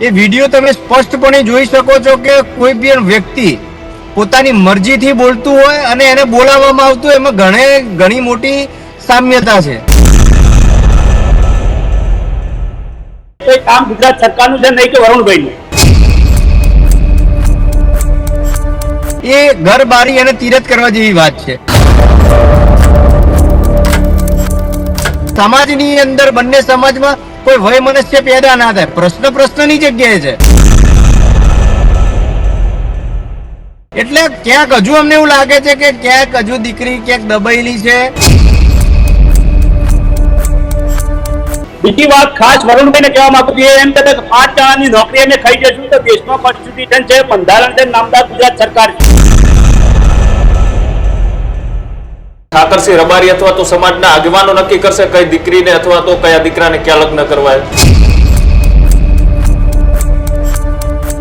એ video તમે સ્પષ્ટપણે જોઈ શકો છો કે કોઈ પણ વ્યક્તિ પોતાની મરજીથી બોલતું હોય અને એને બોલાવવામાં આવતું હોય, એમાં ઘણી મોટી સામ્યતા છે. એ કામ ગુજરાત સરકારનું છે, નહીં કે વરુણભાઈનું. એ ઘર બારી અને તીરથ કરવા જેવી વાત છે. સમાજની અંદર બંને સમાજમાં કોઈ વય મનસ્ય પેદા ના થાય. પ્રશ્નની જગ્યાએ છે. એટલે ક્યાંક હજુ અમને એવું લાગે છે કે ક્યાંક હજુ દીકરી ક્યાંક દબાયેલી છે. બીજી વાત ખાસ વરુણભાઈને કહેવા માંગુ છું, એમ કે 5 જણાની નોકરી અમે ખાઈ જશું તો દેશમાં કોન્સ્ટિટ્યુશન છે, બંધારણ છે, નામદાર ગુજરાત સરકાર છે. ઠાકરસિંહ રબારી અથવા તો સમાજના આગેવાનો નક્કી કરશે કઈ દીકરીને અથવા તો કયા દીકરાને ક્યાં લગ્ન કરવા.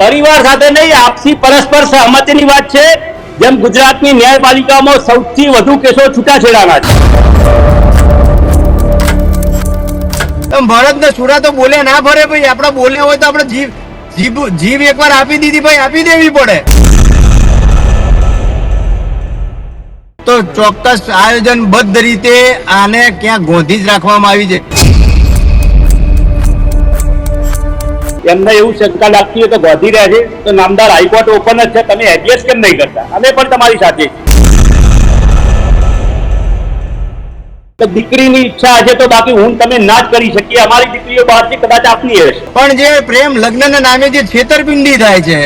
પરિવાર સાથે નહીં, આપસી પરસ્પર સહમતિની વાત છે. જેમ ગુજરાતની ન્યાયપાલિકામાં સૌથી વધુ કેસો છૂટાછેડાના છે. ભરત ને સુરા તો બોલે ના ભરે ભાઈ. આપડે બોલ્યા હોય તો આપણે જીભ એકવાર આપી દીધી ભાઈ, આપી દેવી પડે. તો ચોક્કસ આયોજનબદ્ધ રીતે આને ક્યાં ગોંધી જ રાખવામાં આવી છે. એમને એવું શંકા લાગતી હોય તો ગોધી રહ્યા છે તો નામદાર હાઈકોર્ટ ઓપન જ છે. તમે એડજસ્ટ કેમ નહીં કરતા? અમે પણ તમારી સાથે તો દીકરીની ઈચ્છા હશે તો બાકી હું તમે ના જ કરી શકીએ. અમારી દીકરીઓ બહારથી કદાચ આપની હશે, પણ જે પ્રેમ લગ્નના નામે જે છેતરપિંડી થાય છે,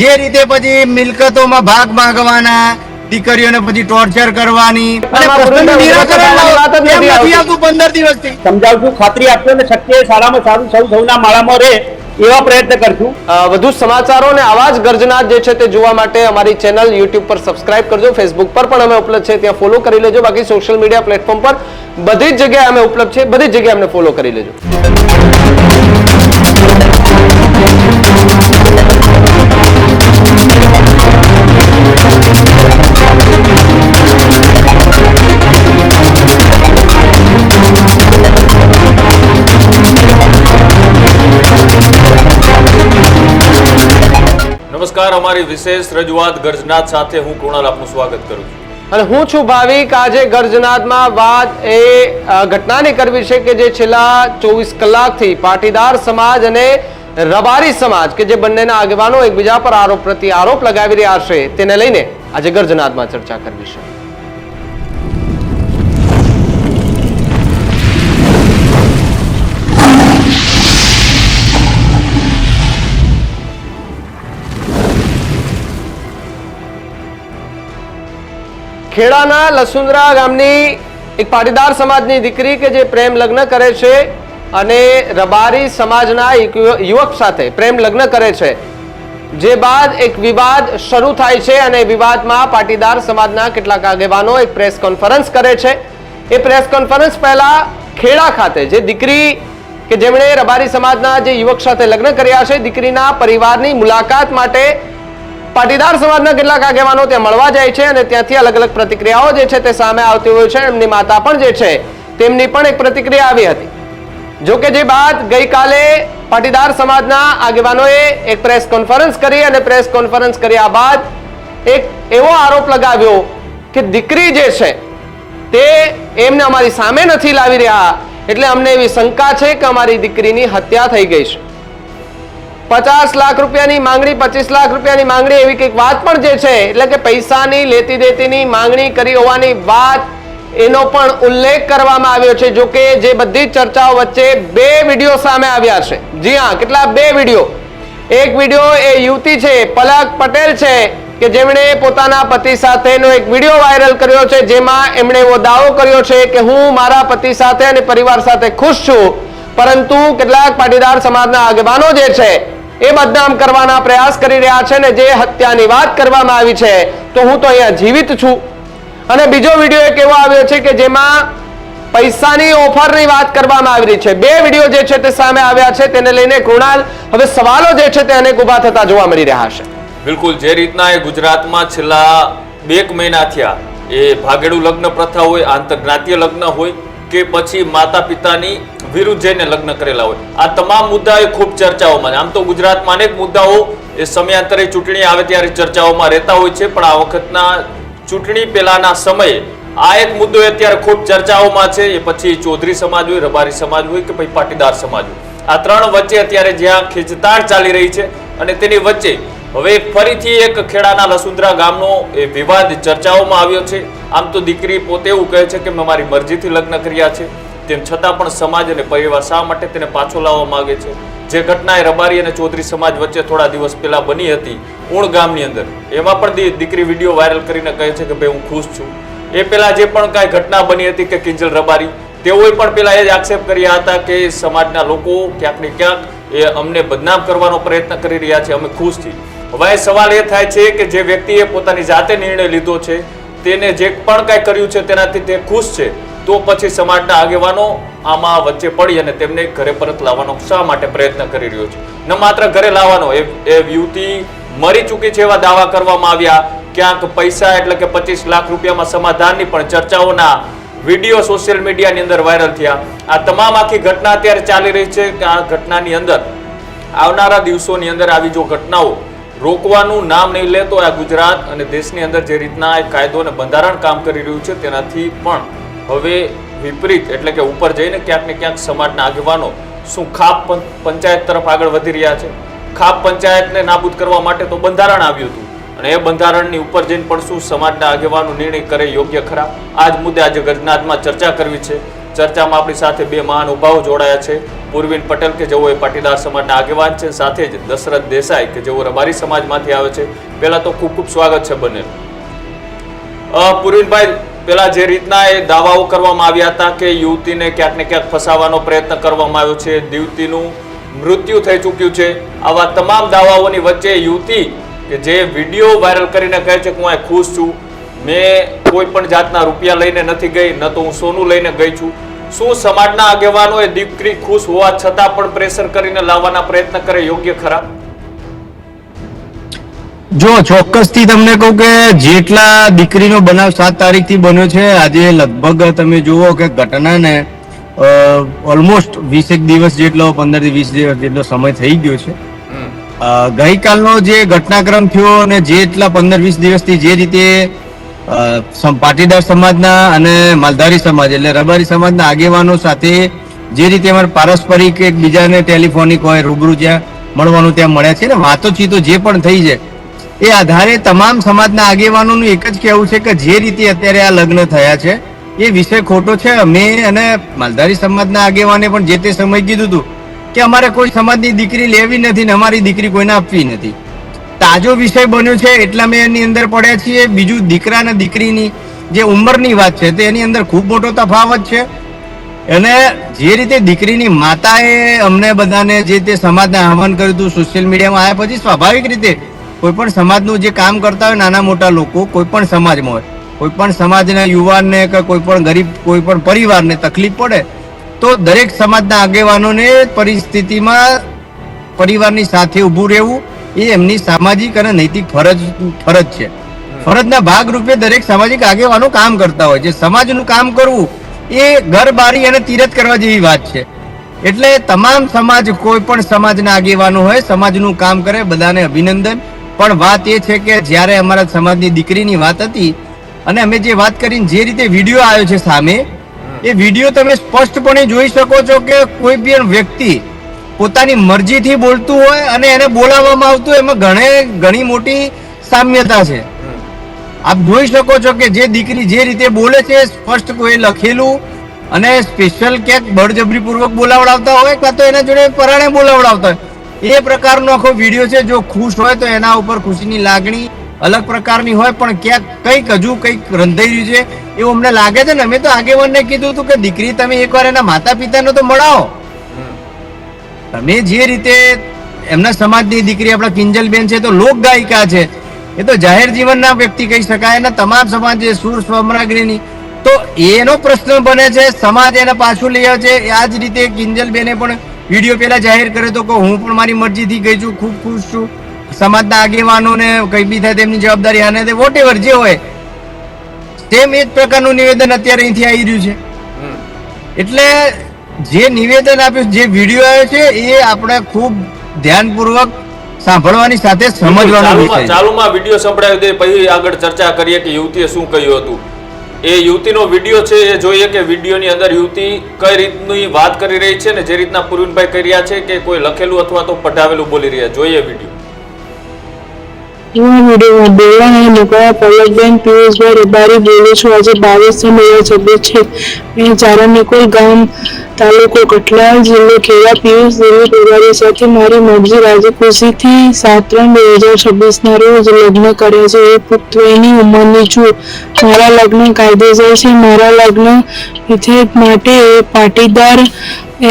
જે રીતે પછી મિલકતોમાં ભાગ માંગવાના, દીકરીઓને પછી ટોર્ચર કરવાની અને પ્રશ્નનું નિરાકરણ કેમ નથી આવતું 15 દિવસથી? સમજાવું છું, ખાતરી આપજો ને શક્ય સારામાં સારું સૌના માળામાં રહે એવા પ્રયત્ન કરશું. વધુ સમાચારો અને આવા જ ગર્જનાટ જે છે તે જોવા માટે અમારી ચેનલ YouTube પર સબસ્ક્રાઇબ કરજો. Facebook પર પણ અમે ઉપલબ્ધ છે, ત્યાં ફોલો કરી લેજો. બાકી સોશિયલ મીડિયા પ્લેટફોર્મ પર બધી જ જગ્યાએ અમે ઉપલબ્ધ છે, બધી જ જગ્યાએ અમને ફોલો કરી લેજો. નમસ્કાર, અમારી વિશેષ રજૂઆત ગર્જનાત સાથે હું કૃણાલ આપનું સ્વાગત કરું છું અને હું છું ભાવિક. આજે ગર્જનાતમાં વાત એ ઘટનાની કરવી છે કે જે છેલ્લા 24 કલાકથી પાટીદાર સમાજ અને રબારી સમાજ કે જે બંનેના આગેવાનો એકબીજા પર આરોપ પ્રતિ આરોપ લગાવી રહ્યા છે, તેને લઈને આજે ગર્જનાતમાં ચર્ચા કરવી છે. ખેડાના લસુંદરા ગામની એક પાટીદાર સમાજની દીકરી કે જે પ્રેમ લગ્ન કરે છે અને રબારી સમાજના એક યુવક સાથે પ્રેમ લગ્ન કરે છે, જે બાદ એક વિવાદ શરૂ થાય છે અને વિવાદમાં પાટીદાર સમાજના કેટલાક આગેવાનો એક પ્રેસ કોન્ફરન્સ કરે છે. એ પ્રેસ કોન્ફરન્સ પહેલા ખેડા ખાતે જે દીકરી કે જેમણે રબારી સમાજના જે યુવક સાથે લગ્ન કર્યા છે, દીકરીના પરિવારની મુલાકાત માટે પાટીદાર સમાજના કેટલાક આગેવાનો ત્યાં મળવા જાય છે અને ત્યાંથી અલગ અલગ પ્રતિક્રિયાઓ જે છે તે સામે આવતી હોય છે. એમની માતા પણ જે છે તેમની પણ એક પ્રતિક્રિયા આવી હતી. જોકે જે બાદ ગઈકાલે પાટીદાર સમાજના આગેવાનોએ એક પ્રેસ કોન્ફરન્સ કરી અને પ્રેસ કોન્ફરન્સ કર્યા બાદ એક એવો આરોપ લગાવ્યો કે દીકરી જે છે તે એમને અમારી સામે નથી લાવી રહ્યા, એટલે અમને એવી શંકા છે કે અમારી દીકરીની હત્યા થઈ ગઈ છે. 50 લાખ રૂપિયાની માંગણી, 25 લાખ રૂપિયાની માંગણી, એવી કંઈક વાત પણ જે છે, એટલે કે પૈસાની લેતી દેતીની માંગણી કરી હોવાની વાત એનો પણ ઉલ્લેખ કરવામાં આવ્યો છે. જો કે જે બધી ચર્ચાઓ વચ્ચે 2 વિડીયો સામે આવ્યા છે. જી હા, કેટલા 2 વિડીયો. એક વિડીયો એ યુવતી છે પલક પટેલ છે કે જેમણે પોતાના પતિ સાથેનો એક વિડીયો વાયરલ કર્યો છે, જેમાં એમણે એવો દાવો કર્યો છે કે હું મારા પતિ સાથે અને પરિવાર સાથે ખુશ છું, પરંતુ કેટલાક પાટીદાર સમાજના આગેવાનો જે છે એ બદનામ કરવાના પ્રયાસ કરી રહ્યા છે ને જે હત્યાની વાત કરવામાં આવી છે તો હું તો અહીંયા જીવિત છું. અને બીજો વિડીયો એક એવો આવ્યો છે કે જેમાં પૈસાની ઓફરની વાત કરવામાં આવી રહી છે. 2 વિડીયો જે છે તે સામે આવ્યા છે, તેને લઈને કૃણાલ હવે સવાલો જે છે તે અનેક ઉભા થતા જોવા મળી રહ્યા છે. બિલકુલ, જે રીતના એ ગુજરાતમાં છેલ્લા 2 મહિના થયા એ ભાગેડુ લગ્ન પ્રથા હોય, આંતરજ્ઞાતીય લગ્ન હોય, કે પછી માતા પિતાની વિરુદ્ધ જઈને લગ્ન કરેલા હોય. આ તમામ મુદ્દા એ ખૂબ ચર્ચાઓમાં. આમ તો ગુજરાતમાં અનેક મુદ્દાઓ એ સમયાંતરે ચૂંટણી આવે ત્યારે ચર્ચાઓમાં રહેતા હોય છે, પણ આ વખતના ચૂંટણી પહેલાના સમયે આ એક મુદ્દો અત્યારે ખૂબ ચર્ચાઓમાં છે. એ પછી ચૌધરી સમાજ હોય, રબારી સમાજ હોય કે પછી પાટીદાર સમાજ હોય, આ ત્રણ વચ્ચે અત્યારે જ્યાં ખેંચતાણ ચાલી રહી છે અને તેની વચ્ચે હવે ફરીથી એક ખેડાના લસુંદરા ગામનો એ વિવાદ ચર્ચાઓમાં આવ્યો છે. આમ તો દીકરી પોતે એવું કહે છે કે મેં મારી મરજીથી લગ્ન કર્યા છે, તેમ છતાં પણ સમાજ અને પરિવાર શા માટે તેને પાછો લાવવા માંગે છે. જે ઘટના એ રબારી અને ચૌધરી સમાજ વચ્ચે થોડા દિવસ પહેલા બની હતી ઉણ ગામની અંદર, એમાં પણ દીકરી વિડીયો વાયરલ કરીને કહે છે કે ભાઈ હું ખુશ છું. એ પહેલા જે પણ કાંઈ ઘટના બની હતી કે કિંજલ રબારી, તેઓએ પણ પહેલા એ જ આક્ષેપ કર્યા હતા કે સમાજના લોકો ક્યાંક ને ક્યાંક એ અમને બદનામ કરવાનો પ્રયત્ન કરી રહ્યા છે, અમે ખુશ છીએ. હવે સવાલ એ થાય છે કે જે વ્યક્તિએ પોતાની જાતે નિર્ણય લીધો છે, તેને જે પણ કાંઈ કર્યું છે તેનાથી તે ખુશ છે, તો પછી સમાજના આગેવાનો આમાં વચ્ચે પડી અને તેમને ઘરે પરત લાવવાનો શા માટે પ્રયત્ન કરી રહ્યો છે? ન માત્ર ઘરે લાવવાનો, એ યુવતી મરી ચૂકી છે એવા દાવા કરવામાં આવ્યા. ક્યાંક પૈસા એટલે કે 25 લાખ રૂપિયામાં સમાધાનની પણ ચર્ચાઓના વિડીયો સોશિયલ મીડિયાની અંદર વાયરલ થયા. આ તમામ આખી ઘટના અત્યારે ચાલી રહી છે કે આ ઘટનાની અંદર આવનારા દિવસોની અંદર આવી જો ઘટનાઓ રોકવાનું નામ નહીં લે તો આ ગુજરાત અને દેશની અંદર જે રીતના કાયદો અને બંધારણ કામ કરી રહ્યું છે તેનાથી પણ હવે વિપરીત એટલે કે ઉપર જઈને ક્યાંક ને ક્યાંક સમાજના આગેવાનો શું ખાપ પંચાયત તરફ આગળ વધી રહ્યા છે. ખાપ પંચાયતને નાબૂદ કરવા માટે તો બંધારણ આવ્યું હતું અને એ બંધારણની ઉપર જઈને પણ શું સમાજના આગેવાનો નિર્ણય કરે યોગ્ય ખરા? આ જ મુદ્દે આજે ગજનાથમાં ચર્ચા કરવી છે. ચર્ચામાં આપણી સાથે બે મહાનુભાવો જોડાયા છે. પૂર્વીન પટેલ કે જેઓ પાટીદાર સમાજના આગેવાન છે, સાથે જ દશરથ દેસાઈ કે જેઓ રબારી સમાજમાંથી આવે છે. પહેલા તો ખૂબ ખૂબ સ્વાગત છે બંને. પૂર્વીનભાઈ, પેલા જે રીતના એ દાવાઓ કરવામાં આવ્યા હતા કે યુવતીને ક્યાંક ને ક્યાંક ફસાવવાનો પ્રયત્ન કરવામાં આવ્યો છે, યુવતીનું મૃત્યુ થઈ ચૂક્યું છે, આવા તમામ દાવાઓની વચ્ચે યુવતી કે જે વિડીયો વાયરલ કરીને કહે છે કે હું આ ખુશ છું, મેં કોઈ પણ જાતના રૂપિયા લઈને નથી ગઈ, ન તો હું સોનું લઈને ગઈ છું. શું સમાજના આગેવાનો એ દીકરી ખુશ હોવા છતાં પણ પ્રેશર કરીને લાવવાના પ્રયત્ન કરે યોગ્ય ખરા? જો ચોક્કસથી તમને કહું કે જેટલા દીકરીનો બનાવ 7 તારીખથી બન્યો છે, આજે લગભગ તમે જુઓ કે ઘટનાને ઓલમોસ્ટ 20 દિવસ જેટલો 15 થી 20 દિવસ જેટલો સમય થઈ ગયો છે. ગઈકાલનો જે ઘટનાક્રમ થયો અને જેટલા 15-20 દિવસથી જે રીતે પાટીદાર સમાજના અને માલધારી સમાજ એટલે રબારી સમાજના આગેવાનો સાથે જે રીતે અમારે પારસ્પરિક એકબીજાને ટેલિફોનિક હોય રૂબરૂ જ્યાં મળવાનું ત્યાં મળ્યા છે ને વાતોચીતો જે પણ થઈ છે એ આધારે તમામ સમાજના આગેવાનોનું એક જ કહેવું છે કે જે રીતે અત્યારે આ લગ્ન થયા છે એ વિષય ખોટો છે. અમે અને માલધારી સમાજના આગેવાને પણ જે તે સમય કીધું હતું કે અમારે કોઈ સમાજની દીકરી લેવી નથી ને અમારી દીકરી કોઈને આપવી નથી. તાજો વિષય બન્યો છે એટલા મેં એની અંદર પડ્યા છીએ. બીજું દીકરા અને દીકરીની જે ઉંમરની વાત છે તો એની અંદર ખૂબ મોટો તફાવત છે. અને જે રીતે દીકરીની માતાએ અમને બધાને જે તે સમાજને આહવાન કર્યું હતું સોશિયલ મીડિયામાં આવ્યા પછી સ્વાભાવિક રીતે કોઈ પણ સમાજનું જે કામ કરતા હોય નાના મોટા લોકો કોઈ પણ સમાજમાં હોય, કોઈ પણ સમાજના યુવાનને કે કોઈ પણ ગરીબ કોઈ પણ પરિવારને તકલીફ પડે તો દરેક સમાજના આગેવાનોને પરિસ્થિતિમાં પરિવારની સાથે ઊભું રહેવું એ એમની સામાજિક અને નૈતિક ફરજ છે. ફરજના ભાગરૂપે દરેક સામાજિક આગેવાનો કામ કરતા હોય છે. સમાજનું કામ કરવું એ ઘર બારી અને તીરથ કરવા જેવી વાત છે. એટલે તમામ સમાજ કોઈ પણ સમાજના આગેવાનો હોય સમાજનું કામ કરે, બધાને અભિનંદન. પણ વાત એ છે કે જ્યારે અમારા સમાજની દીકરીની વાત હતી અને અમે જે વાત કરીને જે રીતે વિડીયો આવ્યો છે સામે, એ વિડીયો તમે સ્પષ્ટપણે જોઈ શકો છો કે કોઈ પણ વ્યક્તિ પોતાની મરજીથી બોલતું હોય અને એને બોલાવવામાં આવતું એમાં ઘણી મોટી સામ્યતા છે. આપ જોઈ શકો છો કે જે દીકરી જે રીતે બોલે છે સ્પષ્ટ કોઈ લખેલું અને સ્પેશિયલ ક્યાંક બળજબરીપૂર્વક બોલાવડાવતા હોય કાં તો એના જોડે પરાણે બોલાવડાવતા હોય એ પ્રકારનો આખો વિડીયો છે. જો ખુશ હોય તો એના ઉપર ખુશીની લાગણી અલગ પ્રકારની હોય, પણ ક્યાંક કંઈક હજુ કંઈક રંધાઈ રહ્યું છે એવું અમને લાગે છે ને. અમે તો આગેવાનને કીધું હતું કે દીકરી તમે એકવાર એના માતા પિતાને તો મળાવો. તમે જે રીતે એમના સમાજની દીકરી આપણા કિંજલબેન છે તો લોક ગાયિકા છે, એ તો જાહેર જીવનના વ્યક્તિ કહી શકાય. એના તમામ સમાજ સુર સ્વરાગ્રીની તો એનો પ્રશ્ન બને છે, સમાજ એને પાછું લઈ આવે છે. આ જ રીતે કિંજલબેને પણ વિડીયો પહેલા જાહેર કર્યો હતો કે હું પણ મારી મરજીથી ગઈ છું, ખૂબ ખુશ છું. સમાજના આગેવાનોને કઈ બી થાય તેમની જવાબદારી આને તે વોટ એવર જે હોય તેમ એ જ પ્રકારનું નિવેદન અત્યારે અહીંથી આવી રહ્યું છે. એટલે જે નિવેદન આપ્યું, જે વિડીયો આવ્યો છે એ આપણે ખૂબ ધ્યાનપૂર્વક સાંભળવાની સાથે સમજવાનો વિષય છે. ચાલુમાં વિડીયો સંભળાવી દે, પછી આગળ ચર્ચા કરીએ કે યુવતીએ શું કહ્યું હતું. એ યુવતીનો વિડીયો છે એ જોઈએ કે વિડીયોની અંદર યુવતી કઈ રીતની વાત કરી રહી છે ને જે રીતના પૂર્વિનભાઈ કરી રહ્યા છે કે કોઈ લખેલું અથવા તો પઢાવેલું બોલી રહ્યા. જોઈએ વિડીયો. એવા વિડીયોમાં બોલવાના નીકળ્યા પલકબેન પિયુષભાઈ રબારી બોલું છું. આજે 22/2026 છે. મેં ચારણનીકોલ ગામ, તાલુકો કઠલાલ, જિલ્લો ખેડા, પિયુષ દિલીપ રબારી સાથે મારી મરજી રાજી ખુશીથી 7/3/2026 ના રોજ લગ્ન કર્યા છે. એ પુખ્ત વયની ઉંમરની છું. મારા લગ્ન કાયદેસર છે. મારા લગ્ન વિધેય માટે પાટીદાર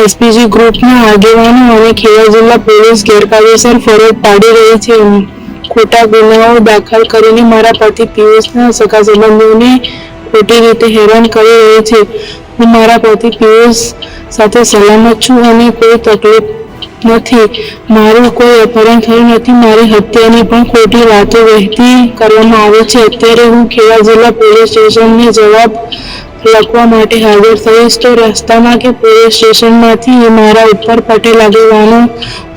એસપીજી ગ્રુપના આગેવાનો અને ખેડા જિલ્લા પોલીસ ગેરકાયદેસર ફરજ પાડી રહી છે. ખોટા ગુનાઓ દાખલ કરીને મારા પતિ પિયુષના સગા સંબંધીઓને ખોટી રીતે હેરાન કરી રહી છે. હું મારા પતિ પિયુષ સાથે સલામત છું અને કોઈ તકલીફ નથી. મારું કોઈ અપહરણ થયું નથી. મારી હત્યાની પણ ખોટી વાતો વહેતી કરવામાં આવે છે. અત્યારે હું ખેડા જિલ્લા પોલીસ સ્ટેશનને જવાબ લખવા માટે હાજર થઈશ તો રસ્તામાં કે પોલીસ સ્ટેશનમાંથી મારા ઉપર પટેલ આગેવાનો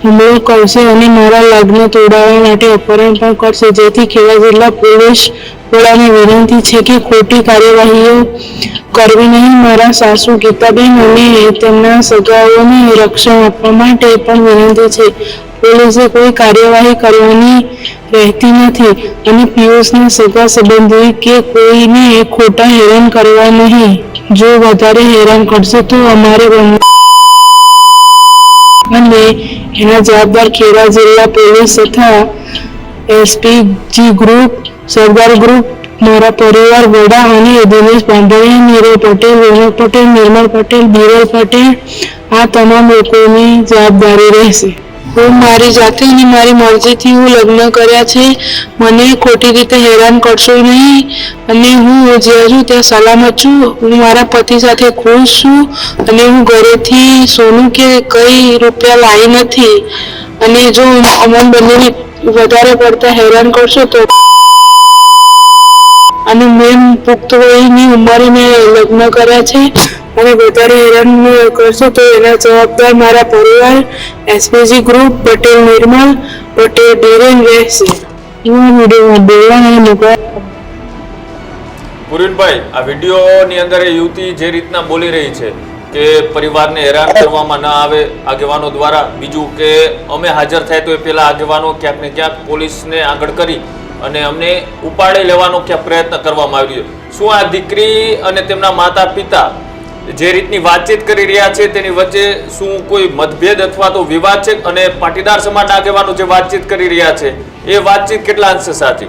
હુમલો કરશે અને મારા લગ્ન તોડાવવા માટે અપહરણ પણ કરશે. જેથી ખેડા જિલ્લા પોલીસ વડાને વિનંતી છે કે ખોટી કાર્યવાહીઓ કરવી નહીં. મારા સાસુ ગીતાબેન અને તેમના સગાઓને રક્ષણ આપવા માટે પણ વિનંતી છે. પોલીસે કોઈ કાર્યવાહી કરવાની રહેતી નથી અને પિયુષના સગા સંબંધી કે કોઈને ખોટા હેરાન કરવા નહીં. જો વધારે હેરાન કરશે તો અમારે અને એના જવાબદાર ખેડા જિલ્લા પોલીસ તથા એસપીજી ગ્રુપ, સરદાર ગ્રુપ, મારા પરિવાર વડા અને દિનેશ બાંધણીયા, નીરવ પટેલ, વિનોદ પટેલ, નિર્મલ પટેલ, બીરલ પટેલ, આ તમામ લોકોની જવાબદારી રહેશે. હું મારી જાતે અને મારી મરજીથી હું લગ્ન કર્યા છે. મને ખોટી રીતે હેરાન કરશો નહીં અને હું જ્યાં છું ત્યાં સલામત છું. હું મારા પતિ સાથે ખુશ છું અને હું ઘરેથી સોનું કે કઈ રૂપિયા લાવી નથી. અને જો અમન બંનેને વધારે પડતા હેરાન કરશો તો અને મેં પુખ્ત વયની ઉંમરે મેં લગ્ન કર્યા છે અને વધારે હેરાન કરશો તો એના જવાબદાર મારા પરિવાર, એસપીજી ગ્રુપ, પટેલ નિર્મલ, પટેલ ધીરેન રહેશે. એવા વિડીયોમાં બોલવાના નીકળ્યા. પૂર્વિનભાઈ, આ વિડીયોની અંદર એ યુવતી જે રીતના બોલી રહી છે કે પરિવારને હેરાન કરવામાં ન આવે આગેવાનો દ્વારા, બીજું કે અમે હાજર થાય તો એ પહેલા આગેવાનો ક્યાંક ને ક્યાંક પોલીસને આગળ કરી અને અમને ઉપાડી લેવાનો ક્યાં પ્રયત્ન કરવામાં આવ્યો. શું આ દીકરી અને તેમના માતા પિતા જે રીતની વાતચીત કરી રહ્યા છે તેની વચ્ચે શું કોઈ મતભેદ અથવા તો વિવાદ છે? અને પાટીદાર સમાજના આગેવાનો જે વાતચીત કરી રહ્યા છે એ વાતચીત કેટલા અંશે સાચી?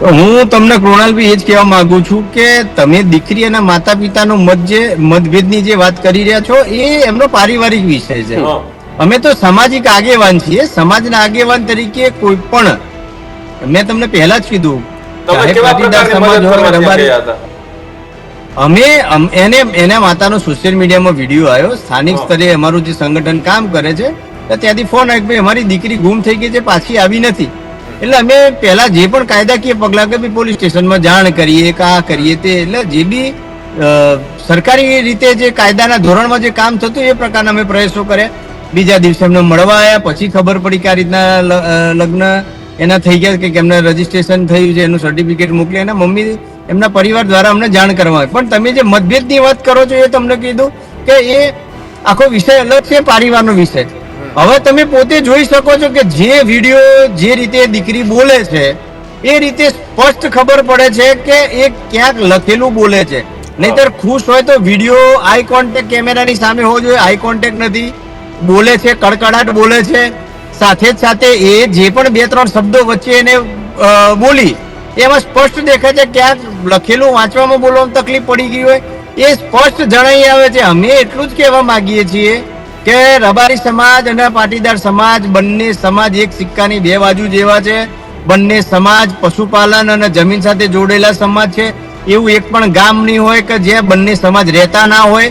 હું તમને કૃણાલભાઈ એ જ કહેવા માંગુ છું કે તમે દીકરી અને માતા પિતાનો મતભેદની જે વાત કરી રહ્યા છો એ એમનો પારિવારિક વિષય છે. અમે તો સામાજિક આગેવાન છીએ. સમાજના આગેવાન તરીકે કોઈ પણ, મેં તમને પહેલા જ કીધું, તમે કેવા પ્રકારની મદદ કરવા ત્યાં ગયા હતા? અમે એના માતાનો સોશિયલ મીડિયામાં વિડીયો આવ્યો. સ્થાનિક સ્તરે અમારું જે સંગઠન કામ કરે છે ત્યાંથી ફોન આવ્યો કે અમારી દીકરી ગુમ થઈ ગઈ છે, પાછી આવી નથી. એટલે અમે પહેલા જે પણ કાયદાકીય પગલાં કે પોલીસ સ્ટેશનમાં જાણ કરીએ કે આ કરીએ તે, એટલે જે બી સરકારી રીતે જે કાયદાના ધોરણમાં જે કામ થતું એ પ્રકારના અમે પ્રયાસો કર્યા. બીજા દિવસે અમને મળવા આવ્યા, પછી ખબર પડી કે આ રીતના લગ્ન એના થઈ ગયા કે એમને રજીસ્ટ્રેશન થયું છે, એનું સર્ટિફિકેટ મોકલી એના મમ્મી એમના પરિવાર દ્વારા અમને જાણ કરવામાં આવી. પણ તમે જે મતભેદની વાત કરો છો એ તમને કીધું કે એ આખો વિષય અલગ છે, પરિવારનો વિષય. હવે તમે પોતે જોઈ શકો છો કે જે વિડીયો જે રીતે દીકરી બોલે છે એ રીતે સ્પષ્ટ ખબર પડે છે કે એ ક્યાંક લખેલું બોલે છે. નહીતર ખુશ હોય તો વિડીયો આઈ કોન્ટેક્ટ કેમેરાની સામે હોવો જોઈએ. આઈ કોન્ટેક્ટ નથી, બોલે છે, કડકડાટ બોલે છે. સાથે જ સાથે એ જે પણ 2-3 શબ્દો વચ્ચે એને બોલી એમાં સ્પષ્ટ દેખાય છે ક્યાંક લખેલું વાંચવામાં બોલવામાં તકલીફ પડી ગઈ હોય એ સ્પષ્ટ જણાઈ આવે છે. અમે એટલું જ કહેવા માંગીએ છીએ કે રબારી સમાજ અને પાટીદાર સમાજ બંને સમાજ એક સિક્કાની બે બાજુ જેવા છે. બંને સમાજ પશુપાલન અને જમીન સાથે જોડેલા સમાજ છે. એવું એક પણ ગામ નહીં હોય કે જ્યાં બંને સમાજ રહેતા ના હોય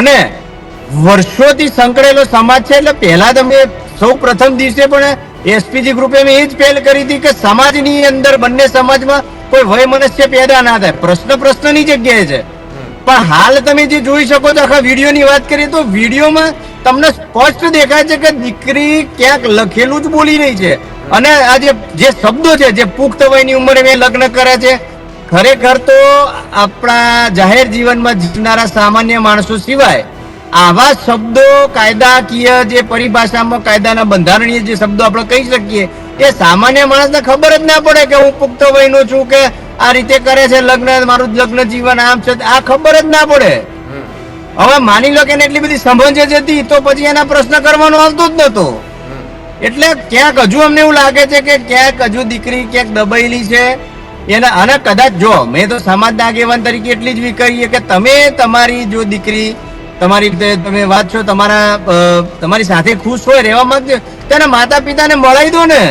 અને વર્ષોથી સંકળેલો સમાજ છે. એટલે પહેલા તમે સૌ પ્રથમ દિવસે પણ એસપીજી ગ્રુપે મેં એ જ પહેલ કરી હતી કે સમાજની અંદર બંને સમાજમાં કોઈ વય મનસ્ય પેદા ના થાય. પ્રશ્નની જગ્યાએ છે પણ હાલ તમે જે જોઈ શકો છો, આખા વિડીયોની વાત કરીએ તો વિડીયોમાં તમને સ્પષ્ટ દેખાય છે કે દીકરી ક્યાંક લખેલું જ બોલી રહી છે. અને આ જે શબ્દો છે, જે પુખ્ત વયની ઉંમરે મેં લગ્ન કરે છે, ખરેખર તો આપણા જાહેર જીવનમાં જીવનારા સામાન્ય માણસો સિવાય આવા શબ્દો કાયદાકીય જે પરિભાષામાં કાયદાના બંધારણીય જે શબ્દો આપણે કહી શકીએ એ સામાન્ય માણસને ખબર જ ના પડે કે હું પુખ્ત વયનો છું, કે આ રીતે કરે છે લગ્ન, મારું લગ્ન જીવન આમ છે, આ ખબર જ ના પડે. હવે માની લો કે એને એટલી બધી સમજ જ હતી તો પછી એના પ્રશ્ન કરવાનો આવતો જ નતો. એટલે ક્યાંક હજુ અમને એવું લાગે છે કે ક્યાંક હજુ દીકરી ક્યાંક દબાયેલી છે એના. અને કદાચ જો મેં તો સમાજના આગેવાન તરીકે એટલી જ વિચારીએ કે તમે તમારી જો દીકરી તમારી તમે વાત છો તમારી સાથે ખુશ હોય, રહેવા માંગતો તેના માતા પિતાને મળાવી દો ને.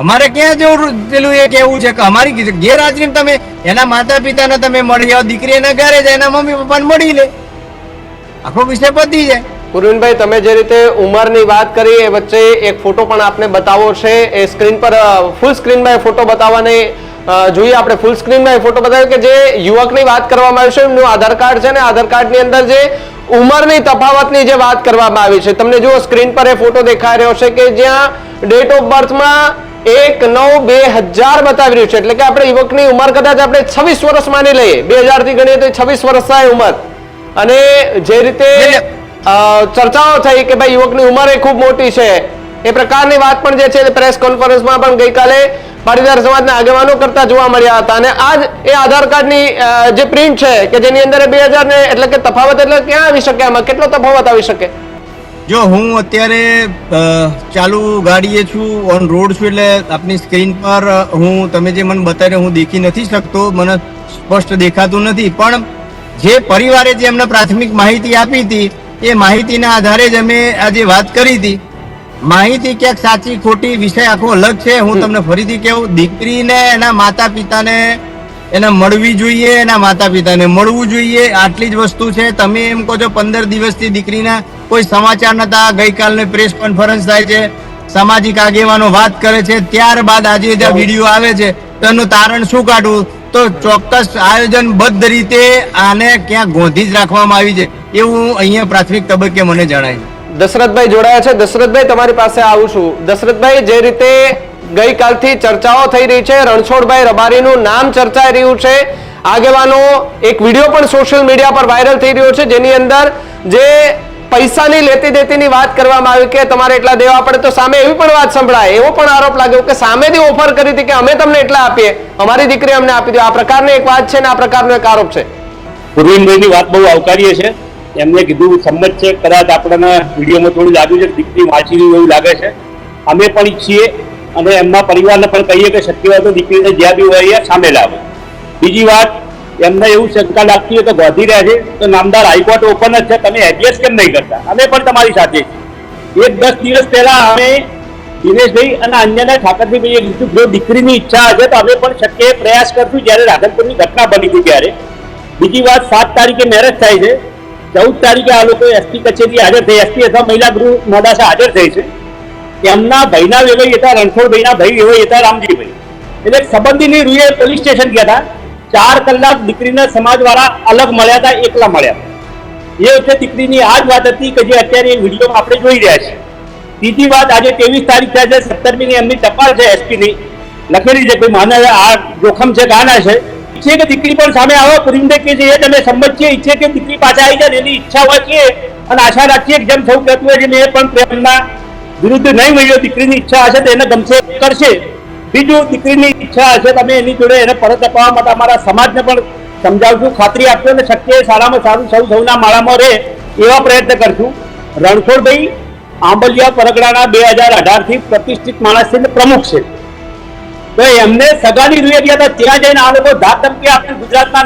અમારે ક્યાં જેવું પેલું એ કેવું છે કે અમારી ગેરહાજરી તમે એના માતા પિતાને તમે મળી આવો, દીકરી એના ઘરે જાય, એના મમ્મી પપ્પાને મળી લે, આખો વિષય પતી જાય. પુરવીનભાઈ, તમે જે રીતે ઉંમરની વાત કરી એ વચ્ચે એક ફોટો પણ આપને બતાવવો છે. એ સ્ક્રીન પર ફૂલ સ્ક્રીનમાં એ ફોટો બતાવવાની જોઈએ. આપણે ફૂલ સ્ક્રીનમાં એ ફોટો બતાવ્યો કે જે યુવકની વાત કરવામાં આવી છે, એમનું આધાર કાર્ડ છે ને આધાર કાર્ડની અંદર જે ઉંમરની તફાવતની જે વાત કરવામાં આવી છે, તમને જુઓ સ્ક્રીન પર એ ફોટો દેખાઈ રહ્યો છે કે જ્યાં ડેટ ઓફ બર્થમાં 1/9/2000 બતાવી રહ્યું છે. એટલે કે આપણે યુવકની ઉંમર કદાચ આપણે 26 વર્ષ માની લઈએ, 2000 થી ગણીએ તો 26 વર્ષ થાય ઉંમર. અને જે રીતે ચર્ચાઓ થઈ કે ભાઈ યુવકની ઉંમર એ ખૂબ મોટી છે, એ પ્રકારની વાત પણ જે છે પ્રેસ કોન્ફરન્સમાં પણ ગઈકાલે પાટીદાર સમાજના આગેવાનો કરતા જોવા મળ્યા હતા. અને આજ એ આધાર કાર્ડની જે પ્રિન્ટ છે કે જેની અંદર 2000 ને એટલે કે તફાવત એટલે ક્યાં આવી શકે, આમાં કેટલો તફાવત આવી શકે? જો હું અત્યારે ચાલુ ગાડીએ છું, ઓન રોડ છું, એટલે આપની સ્ક્રીન પર હું તમે જે મને બતાવ્યું હું દેખી નથી શકતો, મને સ્પષ્ટ દેખાતું નથી. પણ જે પરિવારે જે અમને પ્રાથમિક માહિતી આપી હતી એ માહિતીના આધારે જ અમે આજે વાત કરી હતી. માહિતી ક્યાંક સાચી ખોટી વિષય આખો અલગ છે. હું તમને ફરીથી કહું, દીકરીને એના માતા પિતાને એને મળવી જોઈએ, એના માતા પિતાને મળવું જોઈએ, આટલી જ વસ્તુ છે. તમે એમ કહો છો 15 દિવસથી દીકરીના કોઈ સમાચાર નતા, ગઈકાલની પ્રેસ કોન્ફરન્સ થાય છે, સામાજિક આગેવાનો વાત કરે છે, ત્યારબાદ આજે જે વિડીયો આવે છે તેનું તારણ શું કાઢવું? તો ચોક્કસ આયોજનબદ્ધ રીતે આને ક્યાંક ગોંધી જ રાખવામાં આવી છે એવું અહીંયા પ્રાથમિક તબક્કે મને જણાય. દશરથભાઈ જોડાયા છે. દશરથભાઈ, તમારી પાસે આવું છું. દશરથભાઈ, જે રીતે ગઈકાલથી ચર્ચાઓ થઈ રહી છે, રણછોડભાઈ રબારીનું નામ ચર્ચાઈ રહ્યું છે, આગેવાનો એક વિડીયો પણ સોશિયલ મીડિયા પર વાયરલ થઈ રહ્યો છે જેની અંદર જે પૈસાની લેતી દેતીની વાત કરવામાં આવી કે તમારે એટલા દેવા પડે, તો સામે એવી પણ વાત સંભળાય, એવો પણ આરોપ લાગ્યો કે સામેથી ઓફર કરી હતી કે અમે તમને એટલા આપીએ, અમારી દીકરી અમને આપી દો. આ પ્રકારની એક વાત છે ને આ પ્રકારનો એક આરોપ છે. પૂર્વીનભાઈની વાત બહુ આવકારીએ છે. એમને કીધું સંમત છે, કદાચ આપણને વિડીયોમાં થોડું લાગ્યું છે દીકરી વાંચી રહ્યું એવું લાગે છે. અમે પણ ઈચ્છીએ અને એમના પરિવારને પણ કહીએ કે શક્ય હોય તો દીકરીને જ્યાં બી હોય સામે લાવે. બીજી વાત, એમને એવું શંકા લાગતી હોય તો ગોધી રહ્યા છે તો નામદાર હાઈકોર્ટ ઓપન જ છે, તમે એડજસ્ટ કેમ નહીં કરતા? અમે પણ તમારી સાથે છીએ. 10 દિવસ પહેલા અમે દિનેશભાઈ અને અન્યને ઠાકરજીભાઈએ કીધું જો દીકરીની ઈચ્છા હશે તો અમે પણ શક્ય પ્રયાસ કરશું જ્યારે રાધનપુરની ઘટના બની હતી ત્યારે. બીજી વાત, 7 તારીખે મેરેજ થાય છે, 14 તારીખે આ લોકો એસપી કચેરી હાજર થઈ, એસપી અથવા મહિલા ગૃહ મોડાસા હાજર થઈ છે. એમના ભાઈના વેવાઈ હતા, રણછોડભાઈના ભાઈ વેવાઈ હતા રામજીભાઈ, એટલે સંબંધીની રૂએ પોલીસ સ્ટેશન ગયા હતા. 4 કલાક દીકરીના સમાજવાળા અલગ મળ્યા હતા, એકલા મળ્યા. એ વખતે દીકરીની આ જ વાત હતી કે જે અત્યારે એ વિડીયોમાં આપણે જોઈ રહ્યા છીએ. ત્રીજી વાત, આજે 23 તારીખ થાય છે, 17મીની એમની ટપાલ છે એસપીની, લખેલી છે કોઈ માને આ જોખમ છે ગાના છે, ઈચ્છે કે દીકરી પણ સામે આવે. પૂર્વીનભાઈ કે છે તમે સંમત છીએ, ઈચ્છે કે દીકરી પાછા આવી જાય, એની ઈચ્છા હોય છે અને આશા રાખીએ કે જેમ સૌ કહેતું હોય છે એ પણ પ્રેમના વિરુદ્ધ નહીં મળ્યો, દીકરીની ઈચ્છા હશે તો એને ગમશે કરશે. બીજું, દીકરીની ઈચ્છા હશે તમે એની જોડે એને પરત અપાવવા માટે અમારા સમાજને પણ સમજાવશું, ખાતરી આપશો અને શક્ય સારામાં સારું સૌના માળામાં રહે એવા પ્રયત્ન કરશું. રણછોડભાઈ આંબલિયા પરગણાના 2018 થી પ્રતિષ્ઠિત માણસ પ્રમુખ છે, તો એમને સગાની રૂએ ગયા હતા, ત્યાં જઈને આ લોકો ધાક ધમકી આપી ગુજરાતના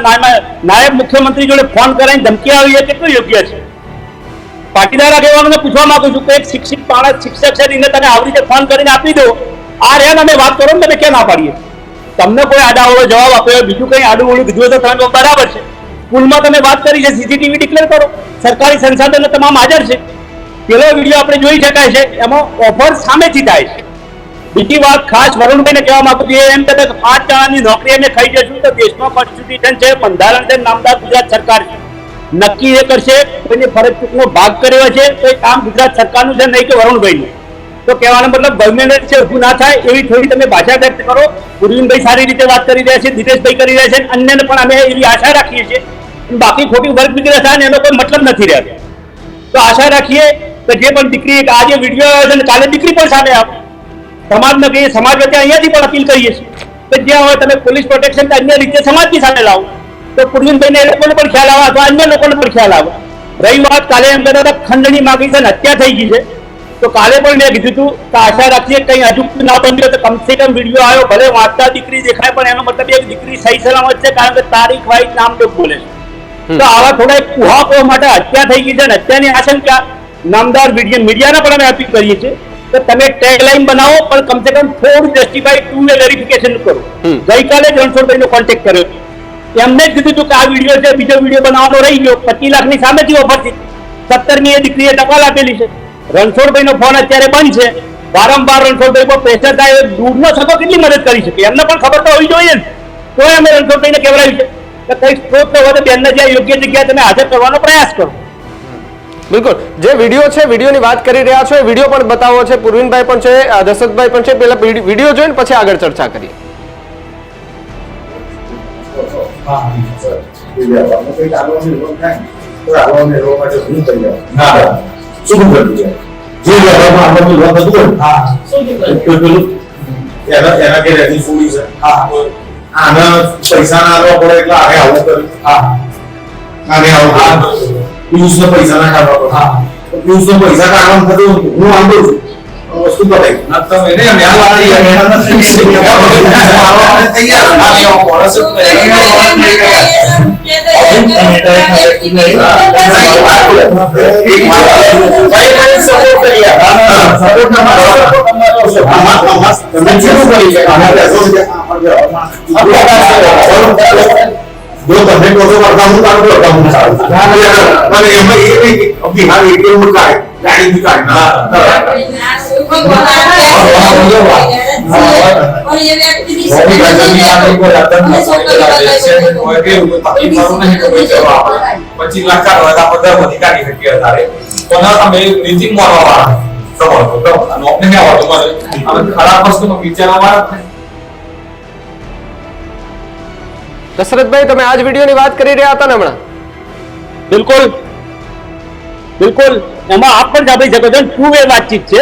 નાયબ મુખ્યમંત્રી જોડે ફોન કરાવીને ધમકી આવી, એ કેટલું યોગ્ય છે? પાટીદાર આગેવાનોને પૂછવા માંગુ છું કે એક શિક્ષિત માણસ શિક્ષક છે એને તમે આવી રીતે ફોન કરીને આપી દો, આ રહ્યા અમે વાત કરો ને તમે ક્યાં ના પાડીએ? તમને કોઈ આડાઓળો જવાબ આપ્યો, બીજું કઈ આડું ઓળું કીધું તો તમે બરાબર છે. સ્કૂલમાં તમે વાત કરી છે, સીસીટીવી ડિક્લેર કરો, સરકારી સંસાધનો તમામ હાજર છે, પેલો વિડીયો આપણે જોઈ શકાય છે, એમાં ઓફર સામેથી થાય છે. બીજી વાત ખાસ વરુણભાઈને કહેવા માંગુ છું, એમ કે 5 જણાની નોકરી અમે ખાઈ જશું તો દેશમાં કોન્સ્ટિટ્યુશન છે, બંધારણ છે, નામદાર ગુજરાત સરકાર છે, નક્કી એ કરશે કોઈની ફરજ ચૂકનો ભાગ કર્યો છે તો એ કામ ગુજરાત સરકારનું છે, નહીં કે વરુણભાઈનું. તો કહેવાનો મતલબ ગવર્મેન્ટ છે ઊભું ના થાય એવી થોડી તમે ભાષા વ્યક્ત કરો. પુરવીનભાઈ સારી રીતે વાત કરી રહ્યા છે, દિનેશભાઈ કરી રહ્યા છે, અન્યને પણ અમે એવી આશા રાખીએ છીએ. બાકી ખોટી વર્ગ વિગ્રહ થાય ને એનો કોઈ મતલબ નથી રહેતો. તો આશા રાખીએ કે જે પણ દીકરી આજે વિડીયો આવ્યો છે ને કાલે દીકરી પણ સામે આપ સમાજને કહીએ, સમાજ વચ્ચે અહીંયાથી પણ અપીલ કરીએ છીએ કે જ્યાં હોય તમે પોલીસ પ્રોટેક્શન અન્ય રીતે સમાજની સામે લાવો તો પુરવીનભાઈને એ લોકોને પણ ખ્યાલ આવે અથવા અન્ય લોકોને પણ ખ્યાલ આવે. રહી વાત કાલે એમ કહેતા હતા ખંડણી માગી છે ને હત્યા થઈ ગઈ છે, તો કાલે પણ મેં કીધું હતું કે આશા રાખીએ કંઈ હજુ ના બન્યું તો કમસે કમ વિડીયો આવ્યો, ભલે વાંચતા દીકરી દેખાય પણ એનો મતલબ એક દીકરી સહી સલામત છે, કારણ કે તારીખ વાઇઝ નામ તો બોલે છે. તો આવા થોડા કુહાકો માટે હત્યા થઈ ગઈ છે ને હત્યાની આશંકા નામદાર મીડિયાને પણ અમે અપીલ કરીએ છીએ કે તમે ટેગલાઇન બનાવો પણ કમસે કમ થોડું જસ્ટિફાઈ ટુ વે વેરિફિકેશન કરો. ગઈકાલે જ રણછોડભાઈનો કોન્ટેક્ટ કર્યો, એમને જ કીધું હતું કે આ વિડીયો છે, બીજો વિડીયો બનાવવાનો રહી ગયો, 25 લાખની સામેથી ઓફર હતી, 17મી એ દીકરીએ ટપાલ આપેલી છે. રણછોડભાઈનો ફોન અત્યારે બંધ છે, વારંવાર રણછોડભાઈ પર પ્રેશર થાય, દૂરનો સગો કેટલી મદદ કરી શકે એમને પણ ખબર તો હોવી જોઈએ ને. તો અમે રણછોડભાઈને કહેવડાવ્યું છે કે કંઈક સ્ત્રોત હોય તો બેનને જ્યાં યોગ્ય જગ્યાએ તમે હાજર કરવાનો પ્રયાસ કરો. બિલકુલ, જે વિડીયો છે વિડીયોની વાત કરી રહ્યા છો એ વિડીયો પણ બતાવો છે, પુરવીનભાઈ પણ છે, દશરથભાઈ પણ છે. પહેલા વિડીયો જોઈને પછી આગળ ચર્ચા કરીએ. પૈસા ના આવવા પડે એટલે આને આવું કર્યું, આને આવું પિયુષ નો પૈસા ના કાઢવા પડે, પિયુષ નો પૈસા કાઢવાનું થતું હું વાંધો છું વસ્તુ પડાય જો તમે કહો છો કરતા હું કાઢું કરતા હું સારું અને એમાં એ બિહાર એટીએમ કાઢે ગાડી બી કાઢે ખરાબ વસ્તુ વિચારવા દશરથભાઈ, તમે આજ વિડીયોની વાત કરી રહ્યા હતા ને હમણાં? બિલકુલ બિલકુલ, એમાં આપ પણ સાંભળી શકો છો, ટુ વે વાતચીત છે.